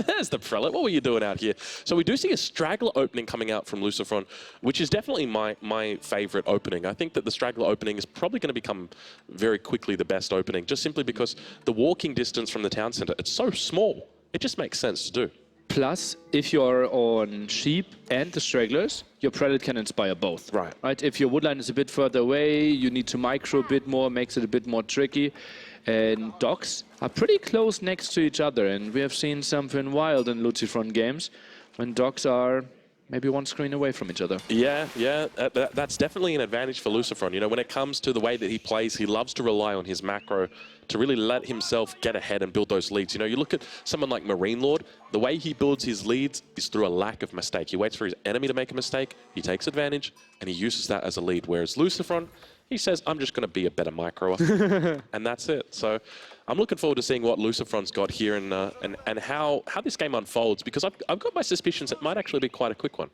There's the prelate. What were you doing out here? So we do see a straggler opening coming out from Lucifron, which is definitely my favorite opening. I think that the straggler opening is probably going to become very quickly the best opening, just simply because the walking distance from the town center, it's so small. It just makes sense to do. Plus, if you're on sheep and the stragglers, your prelate can inspire both. Right. If your woodline is a bit further away, you need to micro a bit more, makes it a bit more tricky. And docks are pretty close next to each other, and we have seen something wild in Lucifron games when docks are maybe one screen away from each other. Yeah, that's definitely an advantage for Lucifron. You know, when it comes to the way that he plays, he loves to rely on his macro to really let himself get ahead and build those leads. You know, you look at someone like Marine Lord, the way he builds his leads is through a lack of mistake. He waits for his enemy to make a mistake, he takes advantage, and he uses that as a lead. Whereas Lucifron, he says, I'm just going to be a better microer, and that's it. So I'm looking forward to seeing what Lucifron's got here and how this game unfolds, because I've got my suspicions it might actually be quite a quick one.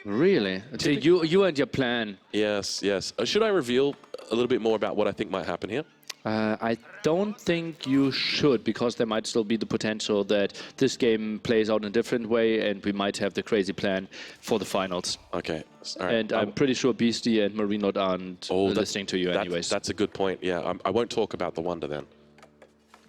Really? So you and your plan. Yes. Should I reveal a little bit more about what I think might happen here? I don't think you should, because there might still be the potential that this game plays out in a different way and we might have the crazy plan for the finals. Okay. All right. And I'm pretty sure Beastie and Marine Lord aren't listening to you anyways. That's a good point, yeah. I won't talk about the Wonder then.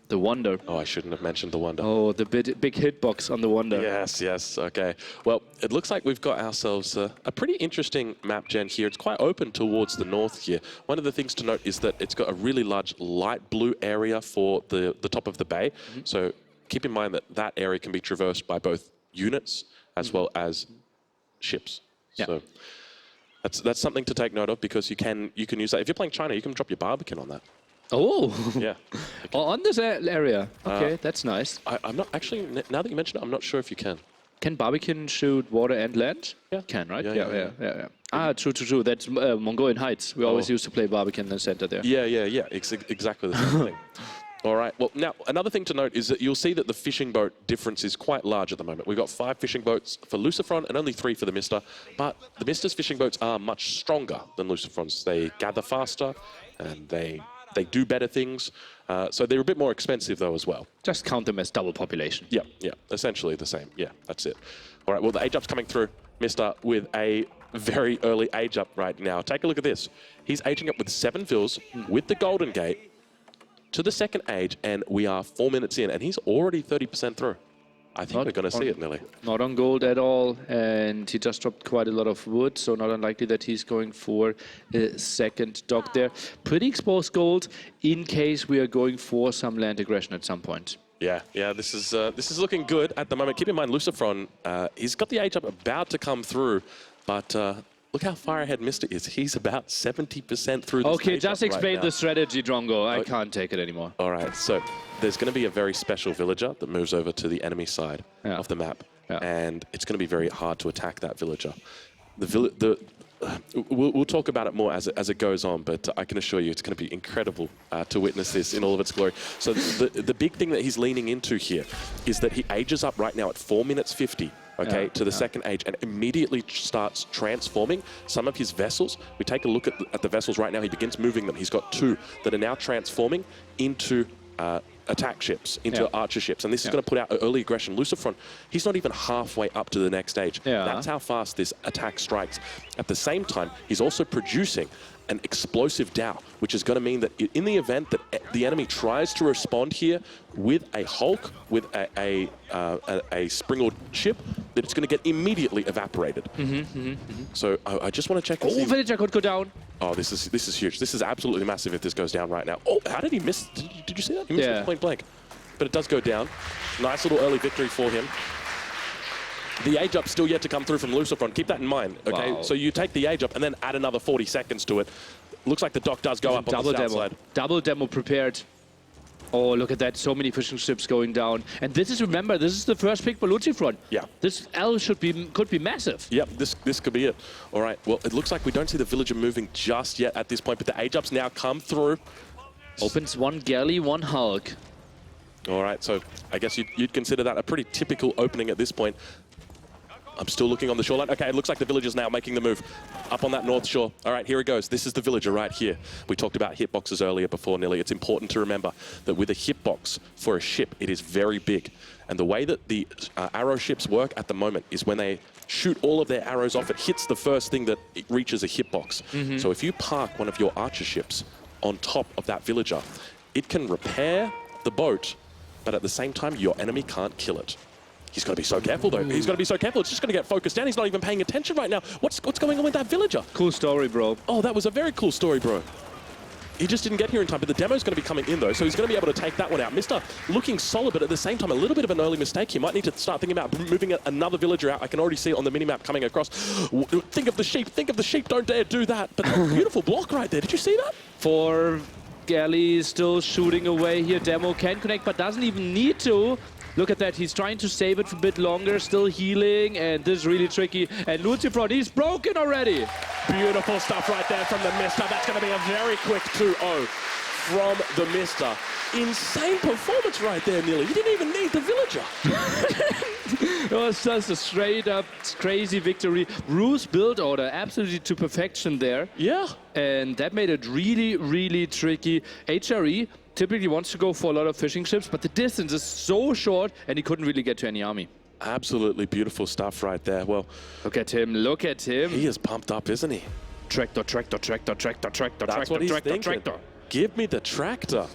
The Wonder. Oh, I shouldn't have mentioned the Wonder. Oh, the big hitbox on the Wonder. Yes, okay. Well, it looks like we've got ourselves a pretty interesting map gen here. It's quite open towards the north here. One of the things to note is that it's got a really large light blue area for the top of the bay. So keep in mind that that area can be traversed by both units as well as ships. Yeah. So that's something to take note of, because you can use that. If you're playing China, you can drop your Barbican on that. Oh, yeah. Oh, on this area. Okay, that's nice. I'm not actually, now that you mention it, I'm not sure if you can. Can Barbican shoot water and land? Yeah. Can, right? Yeah. Ah, true. That's Mongolian Heights. We always used to play Barbican in the center there. Yeah. Exactly the same thing. All right. Well, now, another thing to note is that you'll see that the fishing boat difference is quite large at the moment. We've got 5 fishing boats for Lucifron and only 3 for the TheMista. But the TheMista's fishing boats are much stronger than Lucifron's. They gather faster and they do better things. So they're a bit more expensive, though, as well. Just count them as double population. Yeah. Essentially the same. Yeah, that's it. All right. Well, the age up's coming through. TheMista with a very early age up right now. Take a look at this. He's aging up with 7 fills with the Golden Gate to the second age, and we are 4 minutes in, and he's already 30% through. I think we're going to see it, Millie. Not on gold at all, and he just dropped quite a lot of wood, so not unlikely that he's going for a second dock there. Pretty exposed gold in case we are going for some land aggression at some point. Yeah. This is looking good at the moment. Keep in mind, Lucifron, he's got the age up about to come through, but look how far ahead Mr. is. He's about 70% through this Okay, just explain right the strategy, Drongo. I can't take it anymore. All right, so there's going to be a very special villager that moves over to the enemy side of the map, and it's going to be very hard to attack that villager. We'll talk about it more as it goes on, but I can assure you it's going to be incredible to witness this in all of its glory. So the big thing that he's leaning into here is that he ages up right now at 4 minutes 50. Okay, to the second age, and immediately starts transforming some of his vessels. We take a look at the vessels right now. He begins moving them. He's got 2 that are now transforming into attack ships, into archer ships. And this is going to put out early aggression. Lucifron, he's not even halfway up to the next stage. That's how fast this attack strikes. At the same time, he's also producing an explosive Dow, which is going to mean that in the event that the enemy tries to respond here with a Hulk, with a springald ship, that it's going to get immediately evaporated. So I just want to check. Oh, villager could go down. Oh, this is huge. This is absolutely massive if this goes down right now. Oh, how did he miss? Did you see that? He missed it point blank. But it does go down. Nice little early victory for him. The age up still yet to come through from Lucifron. Keep that in mind, okay? Wow. So you take the age up and then add another 40 seconds to it. Looks like the dock does go up on the south side. Double demo prepared. Oh, look at that. So many fishing ships going down. And this is, remember, this is the first pick for Lucifron. Yeah. This L could be massive. Yep, this could be it. All right, well, it looks like we don't see the villager moving just yet at this point, but the age ups now come through. Opens 1 galley, 1 Hulk. All right, so I guess you'd consider that a pretty typical opening at this point. I'm still looking on the shoreline. Okay, it looks like the villager's now making the move up on that north shore. All right, here it goes. This is the villager right here. We talked about hitboxes earlier before, Nilly. It's important to remember that with a hitbox for a ship, it is very big. And the way that the arrow ships work at the moment is when they shoot all of their arrows off, it hits the first thing that it reaches a hitbox. So if you park one of your archer ships on top of that villager, it can repair the boat, but at the same time, your enemy can't kill it. He's got to be so careful, though. He's got to be so careful. It's just going to get focused down. He's not even paying attention right now. What's going on with that villager? Cool story, bro. Oh, that was a very cool story, bro. He just didn't get here in time, but the demo's going to be coming in, though, so he's going to be able to take that one out. Mista looking solid, but at the same time, a little bit of an early mistake. He might need to start thinking about moving another villager out. I can already see it on the minimap coming across. Think of the sheep. Don't dare do that. But that beautiful block right there. Did you see that? For Galley still shooting away here. Demo can connect, but doesn't even need to. Look at that, he's trying to save it for a bit longer, still healing, and this is really tricky. And Lucifron, he's broken already. Beautiful stuff right there from TheMista. That's going to be a very quick 2-0 from TheMista. Insane performance right there, Nearly. You didn't even need the villager. It was just a straight-up crazy victory. Bruce build order absolutely to perfection there. Yeah. And that made it really, really tricky. HRE typically wants to go for a lot of fishing ships, but the distance is so short, and he couldn't really get to any army. Absolutely beautiful stuff right there. Well, look at him, look at him. He is pumped up, isn't he? Tractor. That's what he's thinking. Give me the tractor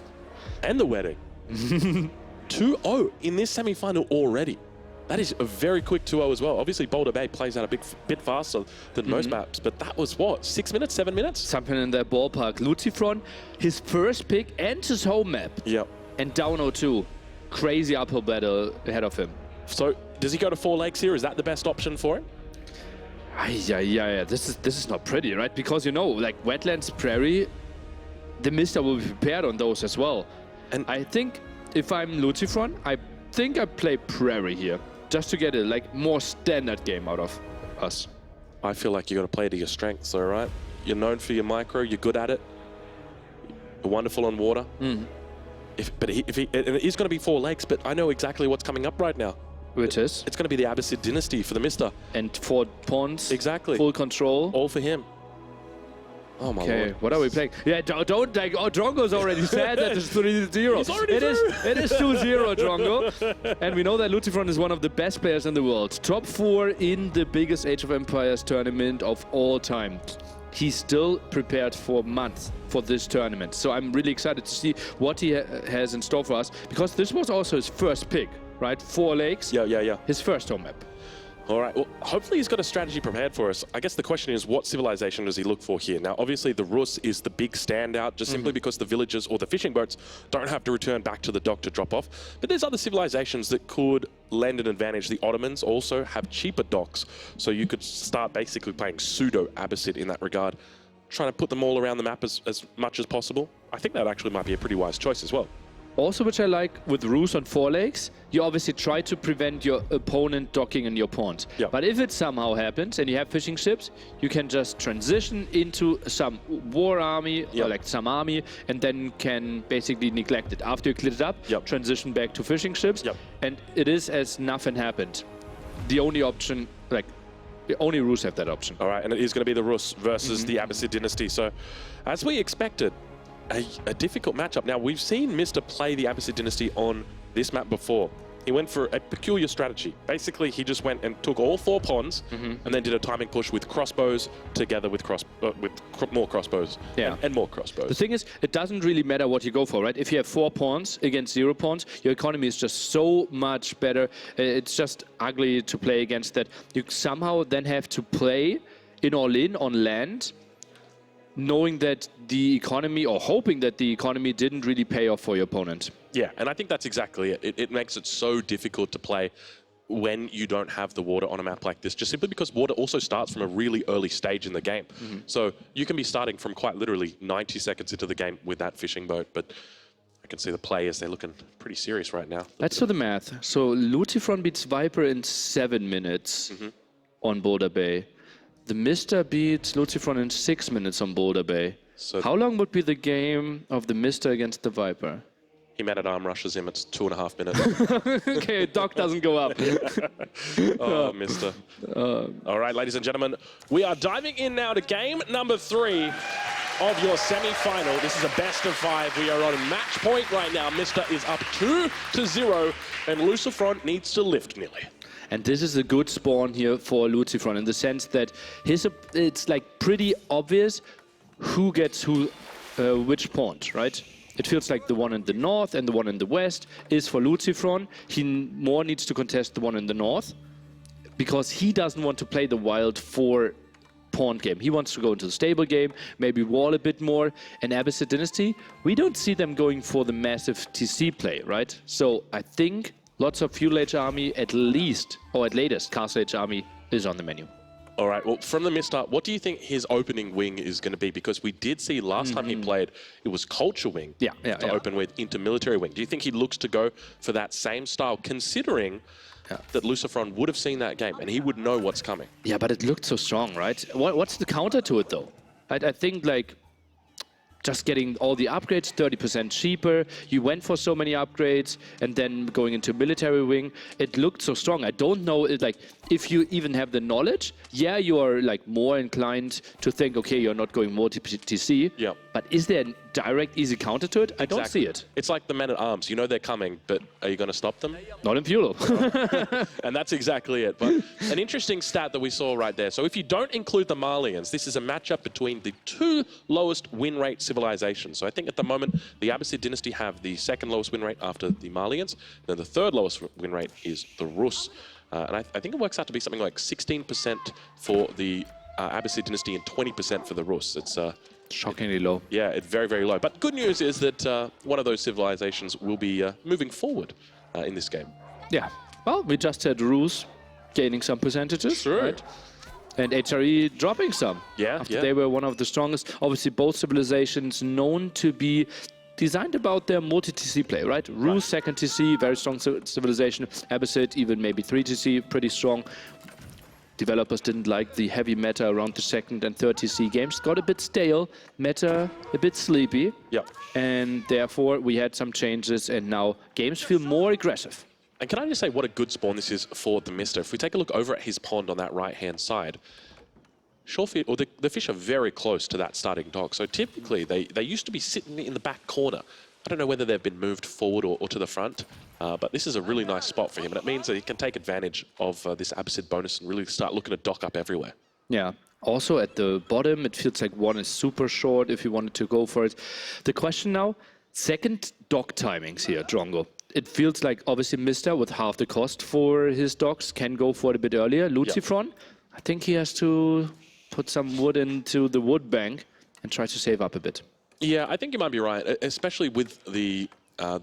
and the wedding. 2-0 in this semi-final already. That is a very quick 2-0 as well. Obviously, Boulder Bay plays out a bit faster than most maps, but that was what, 6 minutes, 7 minutes? Something in that ballpark. Lucifron, his first pick and his home map. Yep. And down 0-2. Crazy uphill battle ahead of him. So, does he go to 4 lakes here? Is that the best option for him? Yeah. This is not pretty, right? Because, you know, like wetlands, prairie, TheMista will be prepared on those as well. And I think if I'm Lucifron, I think I play prairie here. Just to get a more standard game out of us. I feel like you got to play to your strengths, all right? You're known for your micro. You're good at it. You're wonderful on water. But it is going to be 4 lakes. But I know exactly what's coming up right now. Which is? It's going to be the Abbasid dynasty for TheMista. And 4 pawns. Exactly. Full control. All for him. Oh my lord. What are we playing? Yeah, don't like. Oh, Drongo's already said that it's 3-0. He's already It is 2-0, Drongo. And we know that Lucifron is one of the best players in the world. Top 4 in the biggest Age of Empires tournament of all time. He's still prepared for months for this tournament. So I'm really excited to see what he has in store for us. Because this was also his first pick, right? 4 lakes. Yeah. His first home map. All right, well, hopefully he's got a strategy prepared for us. I guess the question is, what civilization does he look for here? Now, obviously, the Rus is the big standout, just simply because the villagers or the fishing boats don't have to return back to the dock to drop off. But there's other civilizations that could lend an advantage. The Ottomans also have cheaper docks, so you could start basically playing pseudo-Abbasid in that regard, trying to put them all around the map as much as possible. I think that actually might be a pretty wise choice as well. Also, which I like with Rus on 4 lakes, you obviously try to prevent your opponent docking in your pawns. Yep. But if it somehow happens and you have fishing ships, you can just transition into some war army or like some army, and then can basically neglect it. After you clear it up, transition back to fishing ships, and it is as nothing happened. The only option, only Rus have that option. All right, and it is going to be the Rus versus the Abbasid dynasty. So, as we expected, a difficult matchup. Now, we've seen Mr. play the Abbasid dynasty on this map before. He went for a peculiar strategy. Basically, he just went and took all 4 pawns and then did a timing push with crossbows together with more crossbows and more crossbows. The thing is, it doesn't really matter what you go for, right? If you have 4 pawns against 0 pawns, your economy is just so much better. It's just ugly to play against that. You somehow then have to play in all-in on land, knowing that the economy, or hoping that the economy didn't really pay off for your opponent. Yeah, and I think that's exactly it. It makes it so difficult to play when you don't have the water on a map like this, just simply because water also starts from a really early stage in the game. So you can be starting from quite literally 90 seconds into the game with that fishing boat, but I can see the players, they're looking pretty serious right now. Let's do the math. So Lucifron beats Viper in 7 minutes on Boulder Bay. TheMista beats Lucifron in 6 minutes on Boulder Bay. So how long would be the game of TheMista against the Viper? He man-at-arm rushes him. It's 2.5 minutes. Okay, dock doesn't go up. Oh, Mister. All right, ladies and gentlemen, we are diving in now to game number 3 of your semi-final. This is a best of 5. We are on match point right now. Mister is up 2-0, and Lucifron needs to lift nearly. And this is a good spawn here for Lucifron in the sense that it's like pretty obvious who gets which pawn, right? It feels like the one in the north and the one in the west is for Lucifron. He more needs to contest the one in the north because he doesn't want to play the wild 4 pawn game. He wants to go into the stable game, maybe wall a bit more. And Abbasid Dynasty, we don't see them going for the massive TC play, right? So I think lots of Feudal Age army at least, or at latest, Castle Age army is on the menu. All right, well, from TheMista, what do you think his opening wing is going to be? Because we did see last time he played, it was Culture Wing to open with into Military Wing. Do you think he looks to go for that same style, considering that Lucifron would have seen that game and he would know what's coming? Yeah, but it looked so strong, right? What's the counter to it, though? I think, like, just getting all the upgrades 30% cheaper. You went for so many upgrades, and then going into Military Wing, it looked so strong. I don't know, like, if you even have the knowledge, yeah, you are like more inclined to think, okay, you're not going multi-TC. Yeah. But is there a direct, easy counter to it? I don't see it. It's like the men-at-arms. You know they're coming, but are you going to stop them? Not in Feudal. And that's exactly it. But an interesting stat that we saw right there. So if you don't include the Malians, this is a matchup between the 2 lowest win rate civilizations. So I think at the moment, the Abbasid Dynasty have the 2nd lowest win rate after the Malians. Then the 3rd lowest win rate is the Rus. And I think it works out to be something like 16% for the Abbasid Dynasty and 20% for the Rus. It's shockingly low. Yeah, it's very, very low. But good news is that one of those civilizations will be moving forward in this game. Yeah. Well, we just had Rus gaining some percentages. True. Right? And HRE dropping some. Yeah, They were one of the strongest. Obviously, both civilizations known to be designed about their multi-TC play, right? Rus, 2nd TC, very strong civilization. Abbasid, even maybe 3 TC, pretty strong. Developers didn't like the heavy meta around the 2nd and 3rd TC games. Got a bit stale, meta a bit sleepy. Yeah. And therefore, we had some changes, and now games feel more aggressive. And can I just say what a good spawn this is for TheMista? If we take a look over at his pond on that right-hand side, the fish are very close to that starting dock. So typically, they used to be sitting in the back corner. I don't know whether they've been moved forward or to the front, but this is a really nice spot for him. And it means that he can take advantage of this Abbasid bonus and really start looking to dock up everywhere. Yeah. Also at the bottom, it feels like 1 is super short if you wanted to go for it. The question now, 2nd dock timings here, Drongo. It feels like obviously Mista with half the cost for his docks can go for it a bit earlier. Lucifron, I think he has to put some wood into the wood bank and try to save up a bit. Yeah, I think you might be right, especially with the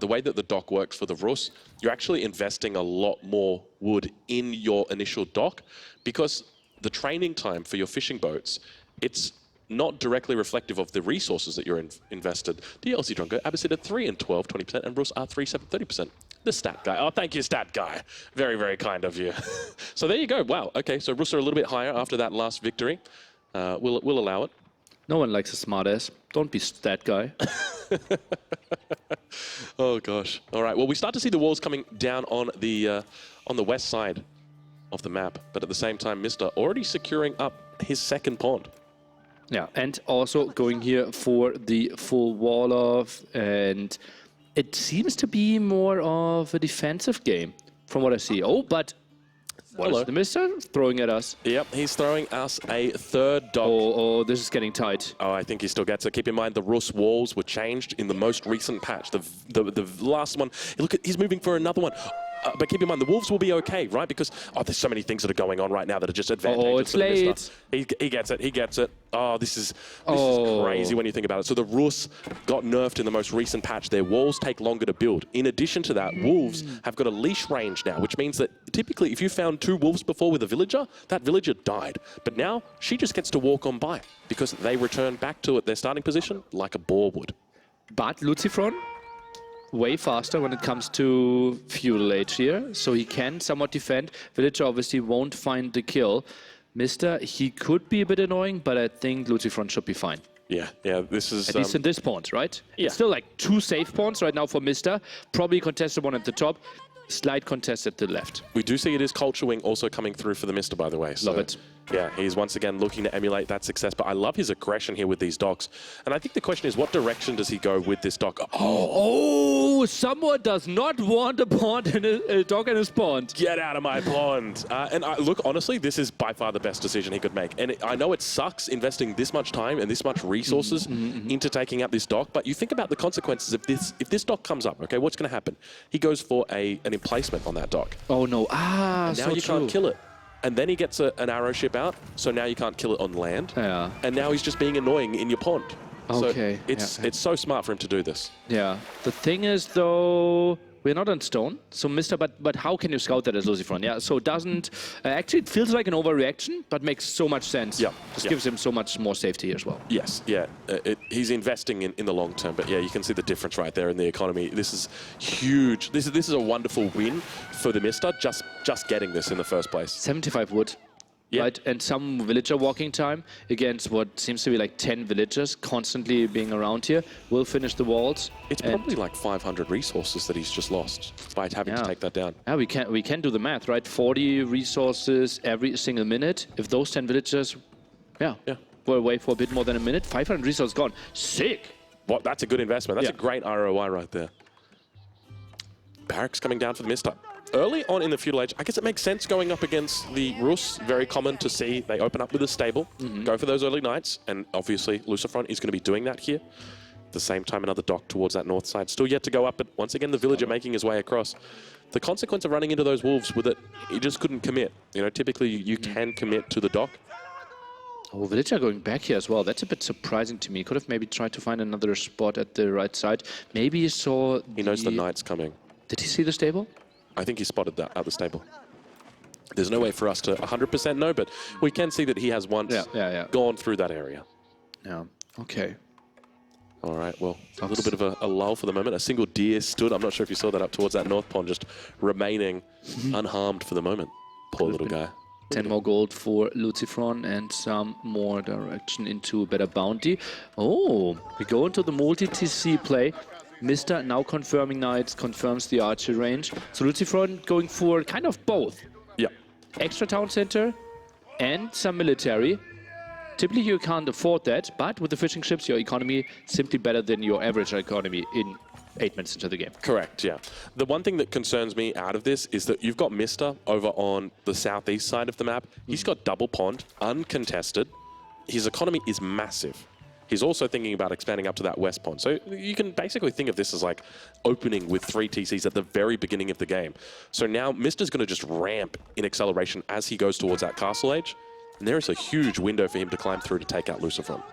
way that the dock works for the Rus. You're actually investing a lot more wood in your initial dock because the training time for your fishing boats, it's not directly reflective of the resources that you're invested. DLC Drongo, Abbasid at 3 and 12, 20%, and Rus are 3, 7, 30%. The stat guy. Oh, thank you, stat guy. Very, very kind of you. So there you go. Wow. Okay, so Rus are a little bit higher after that last victory. We'll allow it. No one likes a smartass. Don't be stat guy. Oh gosh. All right. Well, we start to see the walls coming down on the west side of the map, but at the same time, Mister already securing up his 2nd pond. Yeah, and also going here for the full wall off, and it seems to be more of a defensive game from what I see. Oh, but what is TheMista throwing at us? Yep, he's throwing us a 3rd dock. Oh, this is getting tight. Oh, I think he still gets it. Keep in mind the Rus walls were changed in the most recent patch. The last one. Look, he's moving for another one. But keep in mind, the Wolves will be okay, right? Because, there's so many things that are going on right now that are just advantageous. Oh, it's late. He gets it. He gets it. Oh, this is crazy when you think about it. So the Rus got nerfed in the most recent patch. Their walls take longer to build. In addition to that, Wolves have got a leash range now, which means that typically if you found 2 Wolves before with a villager, that villager died. But now she just gets to walk on by because they return back to their starting position like a boar would. But Lucifron, way faster when it comes to Feudal Age here, so he can somewhat defend. Villager obviously won't find the kill. Mista, he could be a bit annoying, but I think Lucifron should be fine. Yeah, this is... At least in this pawn, right? Yeah. It's still like 2 safe pawns right now for Mr. Probably contested one at the top, slight contest at the left. We do see it is Culture Wing also coming through for TheMista, by the way. So, Love it. Yeah, he's once again looking to emulate that success, but I love his aggression here with these docks. And I think the question is, what direction does he go with this dock? Oh, someone does not want a pond and a dog in his pond. Get out of my pond. Look, honestly, this is by far the best decision he could make. And I know it sucks investing this much time and this much resources into taking out this dock, but you think about the consequences of this. If this dock comes up, okay, what's going to happen? He goes for an emplacement on that dock. Oh, no. And now so you true. can't kill it. And then he gets an arrow ship out, so now you can't kill it on land. Yeah. And now he's just being annoying in your pond. Okay. So it's so smart for him to do this. Yeah. The thing is, though, we're not on stone. So, Mr. But how can you scout that as Lucifron? Yeah. So, it doesn't... actually, it feels like an overreaction, but makes so much sense. Yeah. Just gives him so much more safety as well. Yes, yeah. He's investing in the long term, but yeah, you can see the difference right there in the economy. This is huge. This is a wonderful win for TheMista, just getting this in the first place. 75 wood. Yeah. Right, and some villager walking time against what seems to be like 10 villagers constantly being around here. Will finish the walls. It's probably like 500 resources that he's just lost by having to take that down. Yeah, we can do the math, right? 40 resources every single minute. If those 10 villagers, were away for a bit more than a minute, 500 resources gone. Sick. Well, that's a good investment. That's a great ROI right there. Barracks coming down for TheMista. Early on in the feudal age, I guess it makes sense going up against the Rus. Very common to see they open up with a stable, go for those early knights, and obviously Lucifron is going to be doing that here. At the same time, another dock towards that north side. Still yet to go up, but once again, the villager making his way across. The consequence of running into those wolves with it, he just couldn't commit. You know, typically you can commit to the dock. Oh, villager going back here as well. That's a bit surprising to me. Could have maybe tried to find another spot at the right side. Maybe he saw... He knows the knight's coming. Did he see the stable? I think he spotted that at the stable. There's no way for us to 100% know, but we can see that he has once gone through that area. Yeah, okay. All right, well, a little bit of a lull for the moment. A single deer stood. I'm not sure if you saw that up towards that north pond, just remaining unharmed for the moment. Poor little guy. 10 more gold for Lucifron and some more direction into better bounty. Oh, we go into the multi-TC play. Mr. now confirming knights, confirms the archery range. So Lucifron going for kind of both. Yeah. Extra town center and some military. Typically you can't afford that, but with the fishing ships, your economy simply better than your average economy in 8 minutes into the game. Correct, yeah. The one thing that concerns me out of this is that you've got Mr. over on the southeast side of the map. He's got double pond, uncontested. His economy is massive. He's also thinking about expanding up to that west pond. So you can basically think of this as like opening with 3 TCs at the very beginning of the game. So now Mister's going to just ramp in acceleration as he goes towards that castle age. And there is a huge window for him to climb through to take out Lucifron.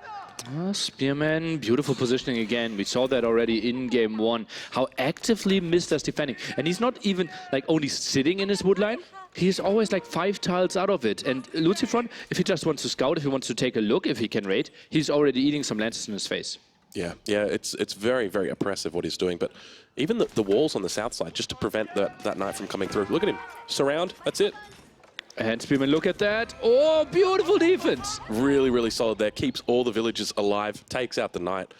Spearman, beautiful positioning again. We saw that already in game 1. How actively Mister's defending. And he's not even like only sitting in his wood line. He's always like 5 tiles out of it. And Lucifron, if he just wants to scout, if he wants to take a look, if he can raid, he's already eating some lances in his face. Yeah, it's very, very oppressive what he's doing. But even the walls on the south side, just to prevent that knight from coming through. Look at him. Surround, that's it. And Spearman, look at that. Oh, beautiful defense. Really, really solid there. Keeps all the villagers alive, takes out the knight.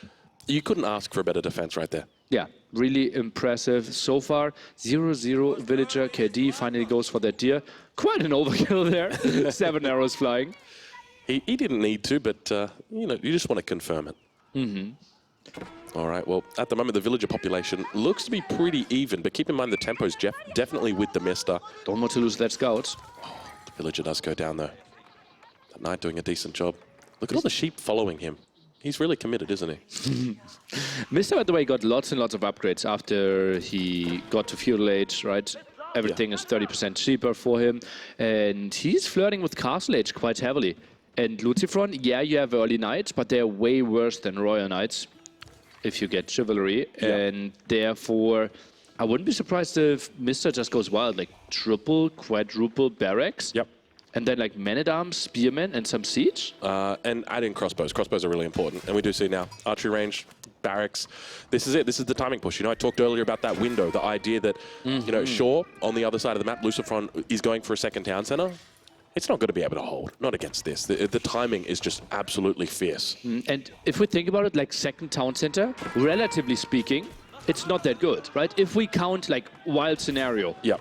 You couldn't ask for a better defense right there. Yeah, really impressive. So far, 0-0 villager. KD finally goes for that deer. Quite an overkill there. 7 arrows flying. He didn't need to, but you know, you just want to confirm it. All right, well, at the moment, the villager population looks to be pretty even, but keep in mind the tempo's definitely with TheMista. Don't want to lose that scout. Oh, the villager does go down, though. That knight doing a decent job. Look at all the sheep following him. He's really committed, isn't he? Mr. by the way, got lots and lots of upgrades after he got to feudal age, right? Everything is 30% cheaper for him. And he's flirting with castle age quite heavily. And Lucifron, yeah, you have early knights, but they're way worse than royal knights if you get chivalry. And therefore, I wouldn't be surprised if Mr. just goes wild, like triple, quadruple barracks. Yep. And then like men-at-arms, spearmen, and some siege? And add in crossbows. Crossbows are really important. And we do see now archery range, barracks. This is it. This is the timing push. You know, I talked earlier about that window, the idea that, you know, sure, on the other side of the map, Lucifron is going for a second town center. it's not going to be able to hold. Not against this. The timing is just absolutely fierce. And if we think about it, like second town center, relatively speaking, it's not that good, right? If we count like wild scenario, Yeah.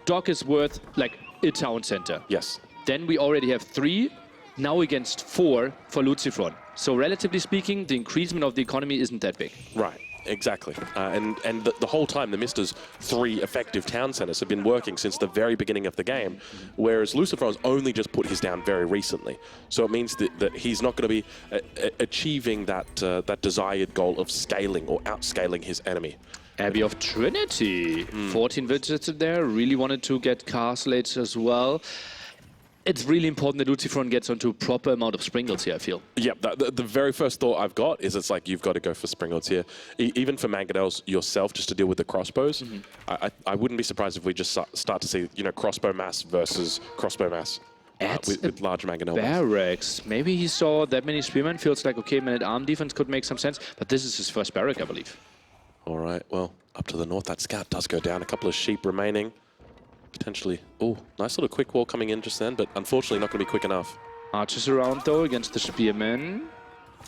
Dock is worth like a town center. Yes. Then we already have 3, now against 4 for Lucifron. So relatively speaking, the increasement of the economy isn't that big. Right. Exactly. And the whole time, TheMista's 3 effective town centers have been working since the very beginning of the game, whereas Lucifron's only just put his down very recently. So it means that he's not going to be achieving that desired goal of scaling or outscaling his enemy. Abbey of Trinity, 14 visitors there, really wanted to get Castle Age as well. It's really important that Lucifron gets onto a proper amount of Springles here, I feel. Yeah, the very first thought I've got is it's like you've got to go for Springles here. Even for Mangonels yourself, just to deal with the crossbows, I wouldn't be surprised if we just start to see, crossbow mass versus crossbow mass with large Mangonel mass. Barracks. Maybe he saw that many spearmen, feels like, okay, man-at-arm defense could make some sense, but this is his first barrack, I believe. All right, well, up to the north, that scout does go down. A couple of sheep remaining. Potentially. Oh, nice little quick wall coming in just then, but unfortunately not going to be quick enough. Archers around, though, against the spearmen.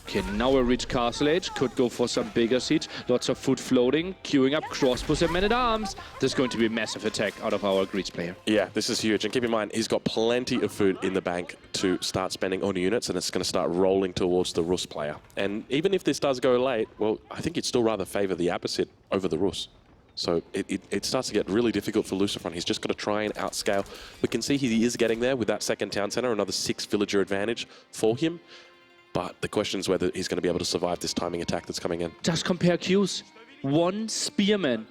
Okay, now we reach Castle Age. Could go for some bigger siege. Lots of food floating, queuing up crossbows and men-at-arms. There's going to be a massive attack out of our Greece player. Yeah, this is huge. And keep in mind, he's got plenty of food in the bank to start spending on units, and it's going to start rolling towards the Rus player. And even if this does go late, well, I think you'd still rather favor the opposite over the Rus. So it starts to get really difficult for Lucifron. He's just got to try and outscale. We can see he is getting there with that second town center, another 6 villager advantage for him. But the question is whether he's going to be able to survive this timing attack that's coming in. Just compare queues. 1 spearman,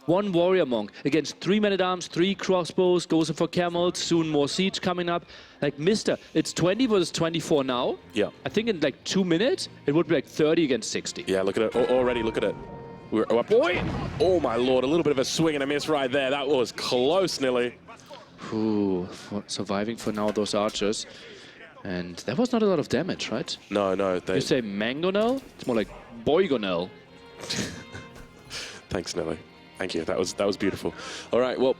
1 warrior monk against 3 men-at-arms, 3 crossbows, goes in for camels, soon more siege coming up. Like, Mista, it's 20 versus 24 now. Yeah. I think in like 2 minutes, it would be like 30 against 60. Yeah, look at it. Already, look at it. We're up. Boy! Oh, my lord. A little bit of a swing and a miss right there. That was close, nearly. Ooh, surviving for now, those archers. And that was not a lot of damage, right? No. You say mangonel? It's more like boygonel. Thanks, Nelly. Thank you. That was beautiful. All right, well,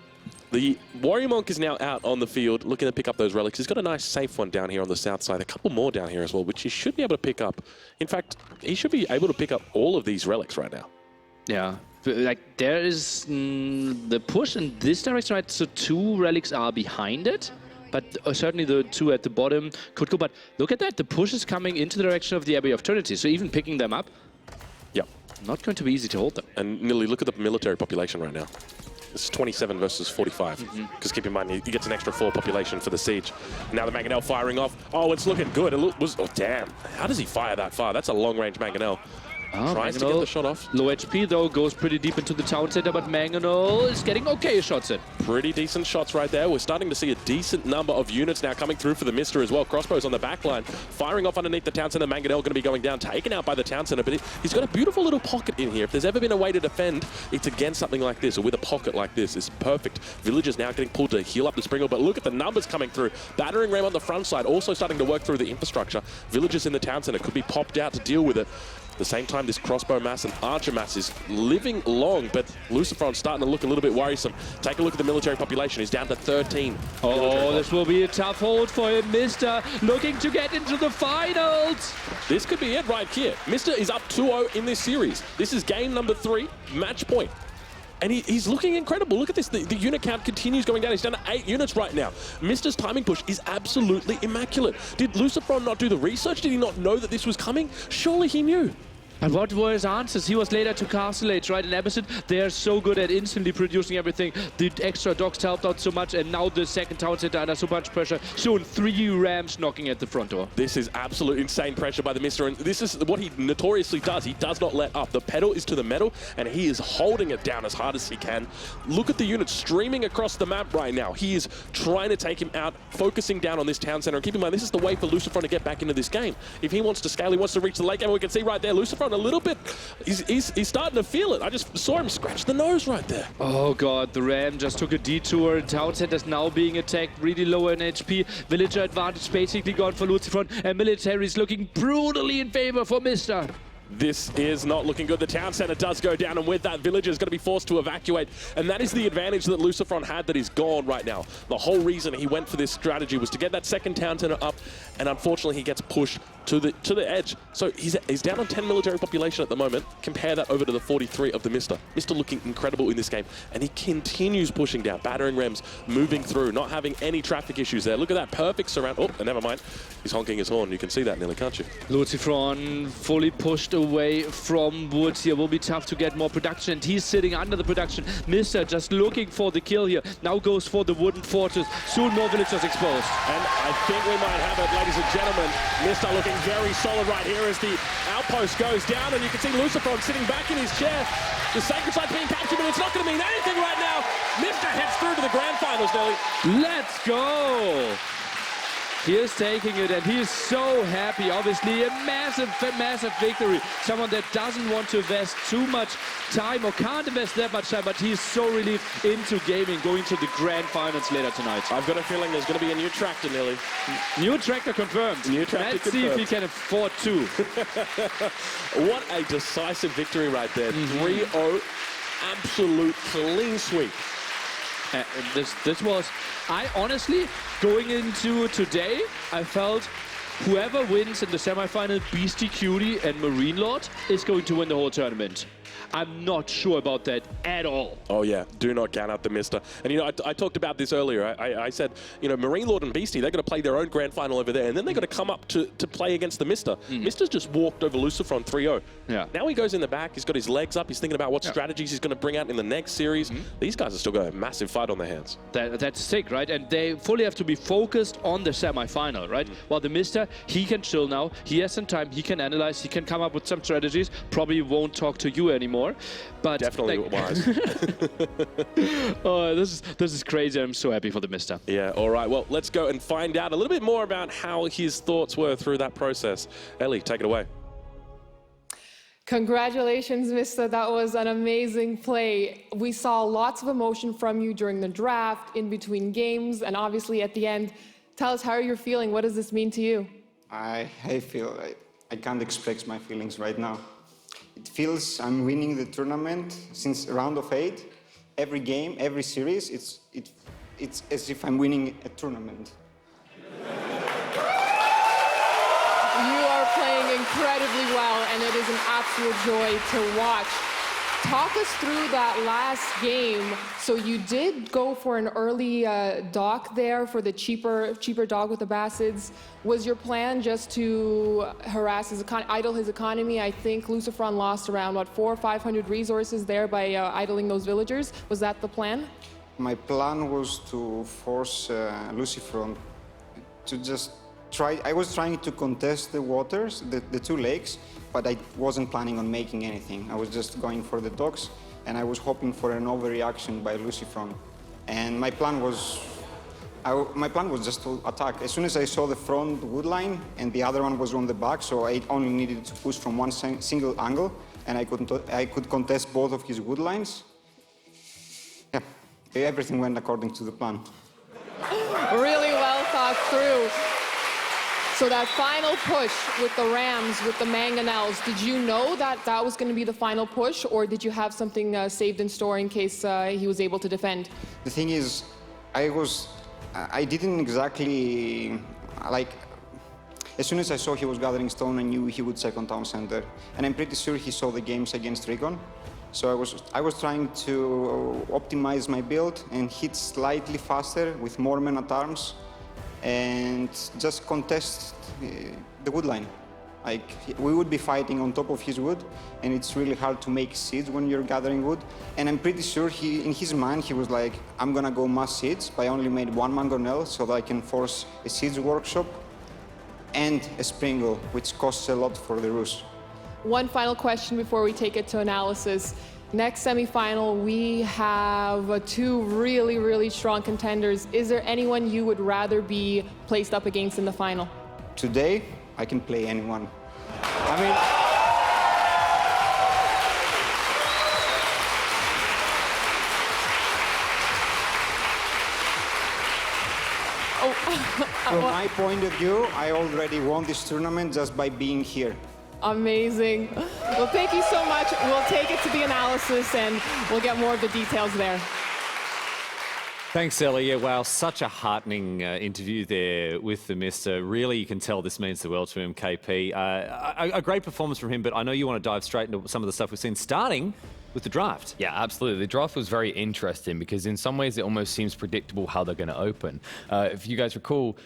the Warrior Monk is now out on the field looking to pick up those relics. He's got a nice safe one down here on the south side. A couple more down here as well, which he should be able to pick up. In fact, he should be able to pick up all of these relics right now. Yeah. Like, there is the push in this direction, right? So 2 relics are behind it. But certainly the 2 at the bottom could go. But look at that. The push is coming into the direction of the Abbey of Trinity. So even picking them up, yeah, not going to be easy to hold them. And Nilly, look at the military population right now. It's 27 versus 45. Because keep in mind, he gets an extra 4 population for the siege. Now the Mangonel firing off. Oh, it's looking good. Oh, damn. How does he fire that far? That's a long-range Mangonel. Tries to get the shot off. Low HP, though, goes pretty deep into the town center, but Mangonel is getting okay shots in. Pretty decent shots right there. We're starting to see a decent number of units now coming through for the Mista as well. Crossbows on the back line, firing off underneath the town center. Mangonel going to be going down, taken out by the town center, but he's got a beautiful little pocket in here. If there's ever been a way to defend, it's against something like this, or with a pocket like this. It's perfect. Villagers now getting pulled to heal up the Springle, but look at the numbers coming through. Battering ram on the front side, also starting to work through the infrastructure. Villagers in the town center could be popped out to deal with it. At the same time, this crossbow mass and archer mass is living long, but Lucifron's starting to look a little bit worrisome. Take a look at the military population. He's down to 13. Oh, this will be a tough hold for him. Mista looking to get into the finals. This could be it right here. Mista is up 2-0 in this series. This is game number 3, match point. And he's looking incredible. Look at this. The unit count continues going down. He's down to 8 units right now. Mista's timing push is absolutely immaculate. Did Lucifron not do the research? Did he not know that this was coming? Surely he knew. And what were his answers? He was later to Castle Age, right? In Episode, they are so good at instantly producing everything. The extra docks helped out so much, and now the second town center under so much pressure. Soon 3 rams knocking at the front door. This is absolute insane pressure by the Mista, and this is what he notoriously does. He does not let up. The pedal is to the metal, and he is holding it down as hard as he can. Look at the units streaming across the map right now. He is trying to take him out, focusing down on this town center. And keep in mind, this is the way for Lucifron to get back into this game. If he wants to scale, he wants to reach the late game. We can see right there, Lucifron a little bit, he's starting to feel it. I just saw him scratch the nose right there. Oh god, the ram just took a detour. Town center's now being attacked, really low in HP. Villager advantage basically gone for Lucifron, and military is looking brutally in favor for Mista. This is not looking good. The town center does go down, and with that, villager is going to be forced to evacuate. And that is the advantage that Lucifron had that is gone right now. The whole reason he went for this strategy was to get that second town center up, and unfortunately he gets pushed to the edge. So he's down on 10 military population at the moment. Compare that over to the 43 of TheMista. Mista looking incredible in this game, and he continues pushing down, battering rems, moving through, not having any traffic issues there. Look at that perfect surround. Oh, and never mind. He's honking his horn. You can see that nearly, can't you? Lucifron fully pushed away from wood here. Will be tough to get more production, and he's sitting under the production. Mista just looking for the kill here. Now goes for the wooden fortress. Soon more villagers exposed. And I think we might have it, ladies and gentlemen. Mista looking very solid right here as the outpost goes down, and you can see Lucifron sitting back in his chair. The sacred site's being captured, but it's not going to mean anything right now. Mista heads through to the grand finals, Nelly. Let's go! He is taking it, and he is so happy. Obviously, a massive, massive victory. Someone that doesn't want to invest too much time or can't invest that much time, but he's so really into gaming, going to the grand finals later tonight. I've got a feeling there's going to be a new tractor, Nelly. New tractor confirmed. New tractor Let's see if he can afford two. What a decisive victory right there. 3-0, absolute clean sweep. This was, I honestly, going into today, I felt whoever wins in the semifinal, Beastie Cutie and Marine Lord, is going to win the whole tournament. I'm not sure about that at all. Oh yeah, do not count out TheMista. And you know, I talked about this earlier. I said, you know, Marine Lord and Beastie, they're going to play their own grand final over there, and then they're going to come up to play against TheMista. Mista's just walked over Lucifron 3-0. Yeah. Now he goes in the back, he's got his legs up, he's thinking about what strategies he's going to bring out in the next series. These guys are still got a massive fight on their hands. That's sick, right? And they fully have to be focused on the semi-final, right? While TheMista, he can chill now. He has some time. He can analyze. He can come up with some strategies. Probably won't talk to you anymore. But definitely wise. Oh, this is crazy. I'm so happy for TheMista. Yeah, all right. Well, let's go and find out a little bit more about how his thoughts were through that process. Ellie, take it away. Congratulations, Mista. That was an amazing play. We saw lots of emotion from you during the draft, in between games, and obviously at the end. Tell us how you're feeling. What does this mean to you? I can't express my feelings right now. It feels I'm winning the tournament since round of 8. Every game, every series, it's as if I'm winning a tournament. You are playing incredibly well, and it is an absolute joy to watch. Talk us through that last game. So you did go for an early dock there for the cheaper dog with the Bassids. Was your plan just to harass idle his economy? I think Lucifron lost around, what, 400 or 500 resources there by idling those villagers. Was that the plan? My plan was to force Lucifron to just try. I was trying to contest the waters, the two lakes, but I wasn't planning on making anything. I was just going for the docks, and I was hoping for an overreaction by Lucifron. And my plan was just to attack. As soon as I saw the front wood line and the other one was on the back, so I only needed to push from one single angle, and I could contest both of his wood lines. Yeah, everything went according to the plan. Really well thought through. So that final push with the rams, with the mangonels, did you know that that was going to be the final push, or did you have something saved in store in case he was able to defend? The thing is, I didn't exactly, as soon as I saw he was gathering stone, I knew he would second town center. And I'm pretty sure he saw the games against Rigon. So I was trying to optimize my build and hit slightly faster with more men at arms, and just contest the wood line. We would be fighting on top of his wood, and it's really hard to make seeds when you're gathering wood. And I'm pretty sure in his mind, he was like, I'm gonna go mass seeds, but I only made one mangonel so that I can force a seeds workshop and a sprinkle, which costs a lot for the Rus. One final question before we take it to analysis. Next semifinal, we have two really, really strong contenders. Is there anyone you would rather be placed up against in the final? Today, I can play anyone. I mean, From my point of view, I already won this tournament just by being here. Amazing. Well, thank you so much. We'll take it to the analysis and we'll get more of the details there. Thanks, Ellie. Yeah, wow, such a heartening interview there with TheMista. Really, you can tell this means the world to him, KP. A great performance from him, but I know you want to dive straight into some of the stuff we've seen, starting with the draft. Yeah, absolutely. The draft was very interesting because in some ways it almost seems predictable how they're going to open. If you guys recall,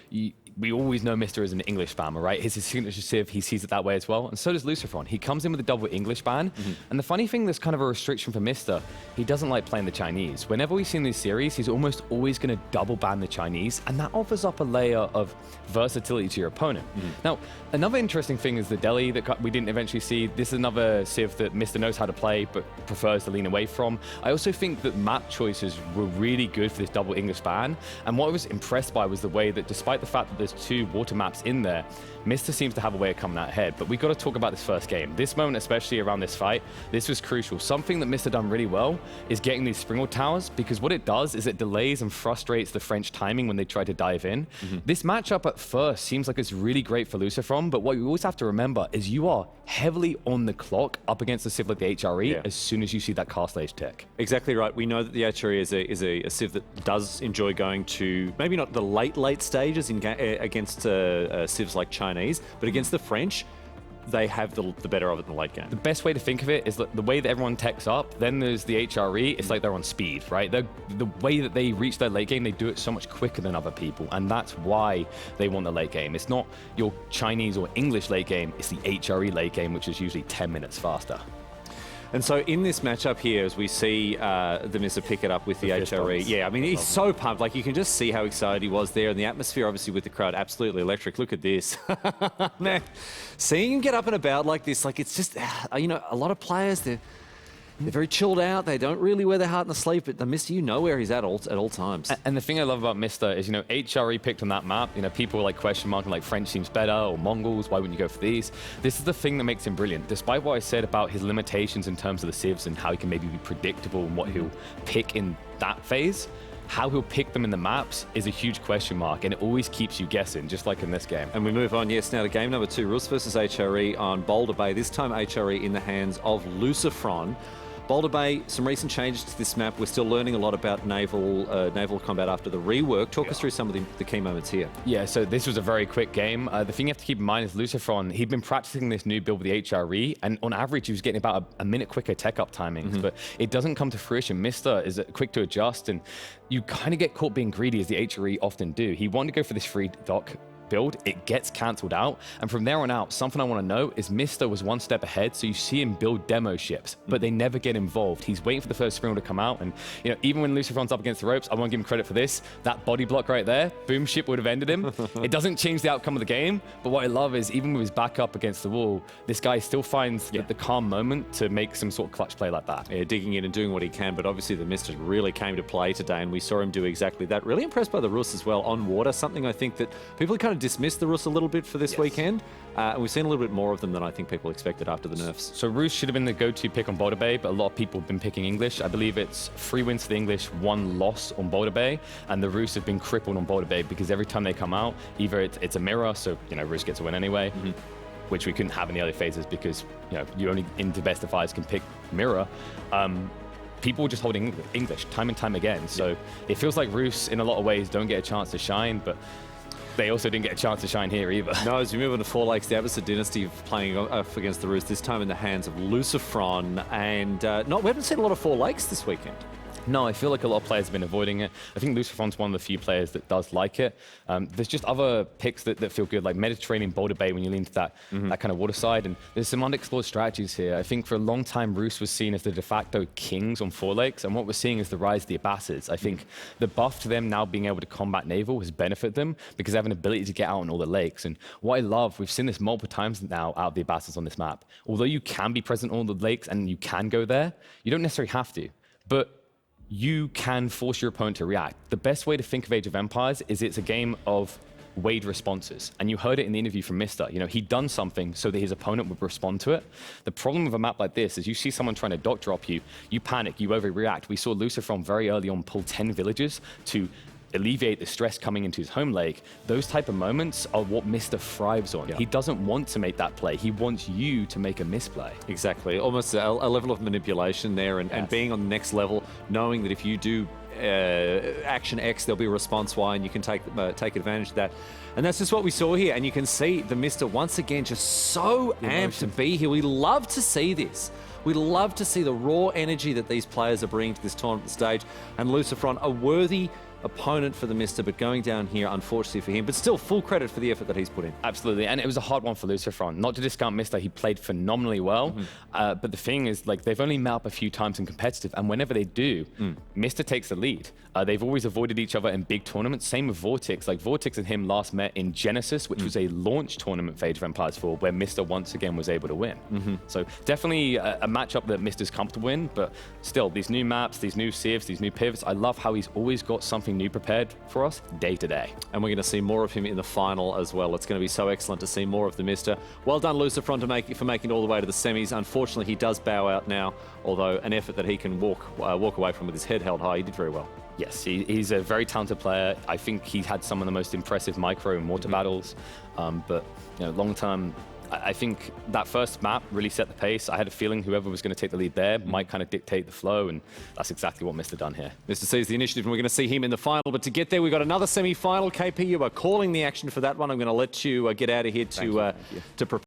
we always know Mr. is an English spammer, right? His signature civ, he sees it that way as well. And so does Lucifron. He comes in with a double English ban. And the funny thing, there's kind of a restriction for Mr. He doesn't like playing the Chinese. Whenever we've seen this series, he's almost always going to double ban the Chinese. And that offers up a layer of versatility to your opponent. Now, another interesting thing is the Delhi that we didn't eventually see. This is another civ that Mr. knows how to play, but prefers to lean away from. I also think that map choices were really good for this double English ban. And what I was impressed by was the way that despite the fact that there's 2 water maps in there, Mr. seems to have a way of coming out ahead. But we've got to talk about this first game. This moment, especially around this fight, this was crucial. Something that Mr. done really well is getting these Springald towers, because what it does is it delays and frustrates the French timing when they try to dive in. This matchup at first seems like it's really great for Lucifron, but what you always have to remember is you are heavily on the clock up against a civ like the HRE as soon as you see that castle age tech. Exactly right. We know that the HRE is a civ that does enjoy going to maybe not the late stages against civs like Chinese, but against the French, they have the better of it in the late game. The best way to think of it is that the way that everyone techs up, then there's the HRE, it's like they're on speed, right? The way that they reach their late game, they do it so much quicker than other people, and that's why they want the late game. It's not your Chinese or English late game, it's the HRE late game, which is usually 10 minutes faster. And so in this matchup here, as we see TheMista pick it up with the HRE, yeah, I mean, he's so pumped. Like, you can just see how excited he was there. And the atmosphere, obviously, with the crowd, absolutely electric. Look at this. Man, seeing him get up and about like this, like, it's just, you know, a lot of players, they're very chilled out. They don't really wear their heart on the sleeve, but TheMista, you know where he's at all times. And the thing I love about Mr. is, you know, HRE picked on that map. You know, people were like question marking like French seems better or Mongols. Why wouldn't you go for these? This is the thing that makes him brilliant. Despite what I said about his limitations in terms of the civs and how he can maybe be predictable and what he'll pick in that phase, how he'll pick them in the maps is a huge question mark, and it always keeps you guessing, just like in this game. And we move on, yes, now to game number 2, Rus versus HRE on Boulder Bay. This time HRE in the hands of Lucifron. Boulder Bay, some recent changes to this map. We're still learning a lot about naval combat after the rework. Talk us through some of the key moments here. Yeah, so this was a very quick game. The thing you have to keep in mind is Lucifron, he'd been practicing this new build with the HRE, and on average, he was getting about a minute quicker tech-up timings, but it doesn't come to fruition. Mr. is quick to adjust, and you kind of get caught being greedy, as the HRE often do. He wanted to go for this free dock build, it gets cancelled out, and from there on out, something I want to note is Mr. was one step ahead, so you see him build demo ships, but they never get involved. He's waiting for the first Springald to come out, and you know, even when Lucifron's up against the ropes, I won't give him credit for this. That body block right there, boom ship would have ended him. It doesn't change the outcome of the game, but what I love is even with his back up against the wall, this guy still finds the calm moment to make some sort of clutch play like that. Yeah, digging in and doing what he can, but obviously TheMista really came to play today, and we saw him do exactly that. Really impressed by the Rus as well on water, something I think that people kind of dismissed the Rus a little bit for this weekend. And we've seen a little bit more of them than I think people expected after the nerfs. So Rus should have been the go-to pick on Boulder Bay, but a lot of people have been picking English. I believe it's 3 wins for the English, 1 loss on Boulder Bay, and the Rus have been crippled on Boulder Bay because every time they come out, either it's a mirror, so you know Rus gets a win anyway, which we couldn't have in the early phases because you know you only into best of 5s can pick mirror. People just holding English time and time again, so it feels like Rus in a lot of ways don't get a chance to shine, but they also didn't get a chance to shine here either. No, as we move on to Four Lakes, the Abbasid Dynasty playing off against the Rus, this time in the hands of Lucifron. And we haven't seen a lot of Four Lakes this weekend. No, I feel like a lot of players have been avoiding it. I think Lucifron's one of the few players that does like it. There's just other picks that feel good, like Mediterranean Boulder Bay when you lean to that kind of water side. And there's some unexplored strategies here. I think for a long time, Rus was seen as the de facto kings on Four Lakes. And what we're seeing is the rise of the Abbasids. I think the buff to them now being able to combat naval has benefited them because they have an ability to get out on all the lakes. And what I love, we've seen this multiple times now out of the Abbasids on this map. Although you can be present on all the lakes and you can go there, you don't necessarily have to. But you can force your opponent to react. The best way to think of Age of Empires is it's a game of weighed responses. And you heard it in the interview from Mr. You know, he'd done something so that his opponent would respond to it. The problem with a map like this is you see someone trying to dock drop you, you panic, you overreact. We saw Lucifron very early on pull 10 villages to alleviate the stress coming into his home lake, those type of moments are what Mr. thrives on. He doesn't want to make that play. He wants you to make a misplay. Exactly. Almost a level of manipulation there, and being on the next level, knowing that if you do action X, there'll be a response Y, and you can take advantage of that. And that's just what we saw here. And you can see TheMista once again just so amped to be here. We love to see this. We love to see the raw energy that these players are bringing to this tournament stage. And Lucifron, a worthy opponent for TheMista, but going down here, unfortunately for him. But still, full credit for the effort that he's put in. Absolutely, and it was a hard one for Lucifron. Not to discount Mista, he played phenomenally well. But the thing is, like, they've only met up a few times in competitive, and whenever they do, Mista takes the lead. They've always avoided each other in big tournaments. Same with Vortex. Like, Vortex and him last met in Genesis, which was a launch tournament for Age of Empires 4, where Mista once again was able to win. So definitely a matchup that Mista's comfortable in, but still, these new maps, these new civs, these new pivots, I love how he's always got something new prepared for us day to day. And we're going to see more of him in the final as well. It's going to be so excellent to see more of TheMista. Well done, Lucifron, for making it all the way to the semis. Unfortunately, he does bow out now, although an effort that he can walk away from with his head held high. He did very well. Yes, he's a very talented player. I think he had some of the most impressive micro and mortar battles. But long term, I think that first map really set the pace. I had a feeling whoever was going to take the lead there might kind of dictate the flow, and that's exactly what Mista done here. Mr. sees the initiative, and we're going to see him in the final. But to get there, we've got another semi-final. KP, you are calling the action for that one. I'm going to let you get out of here to prepare.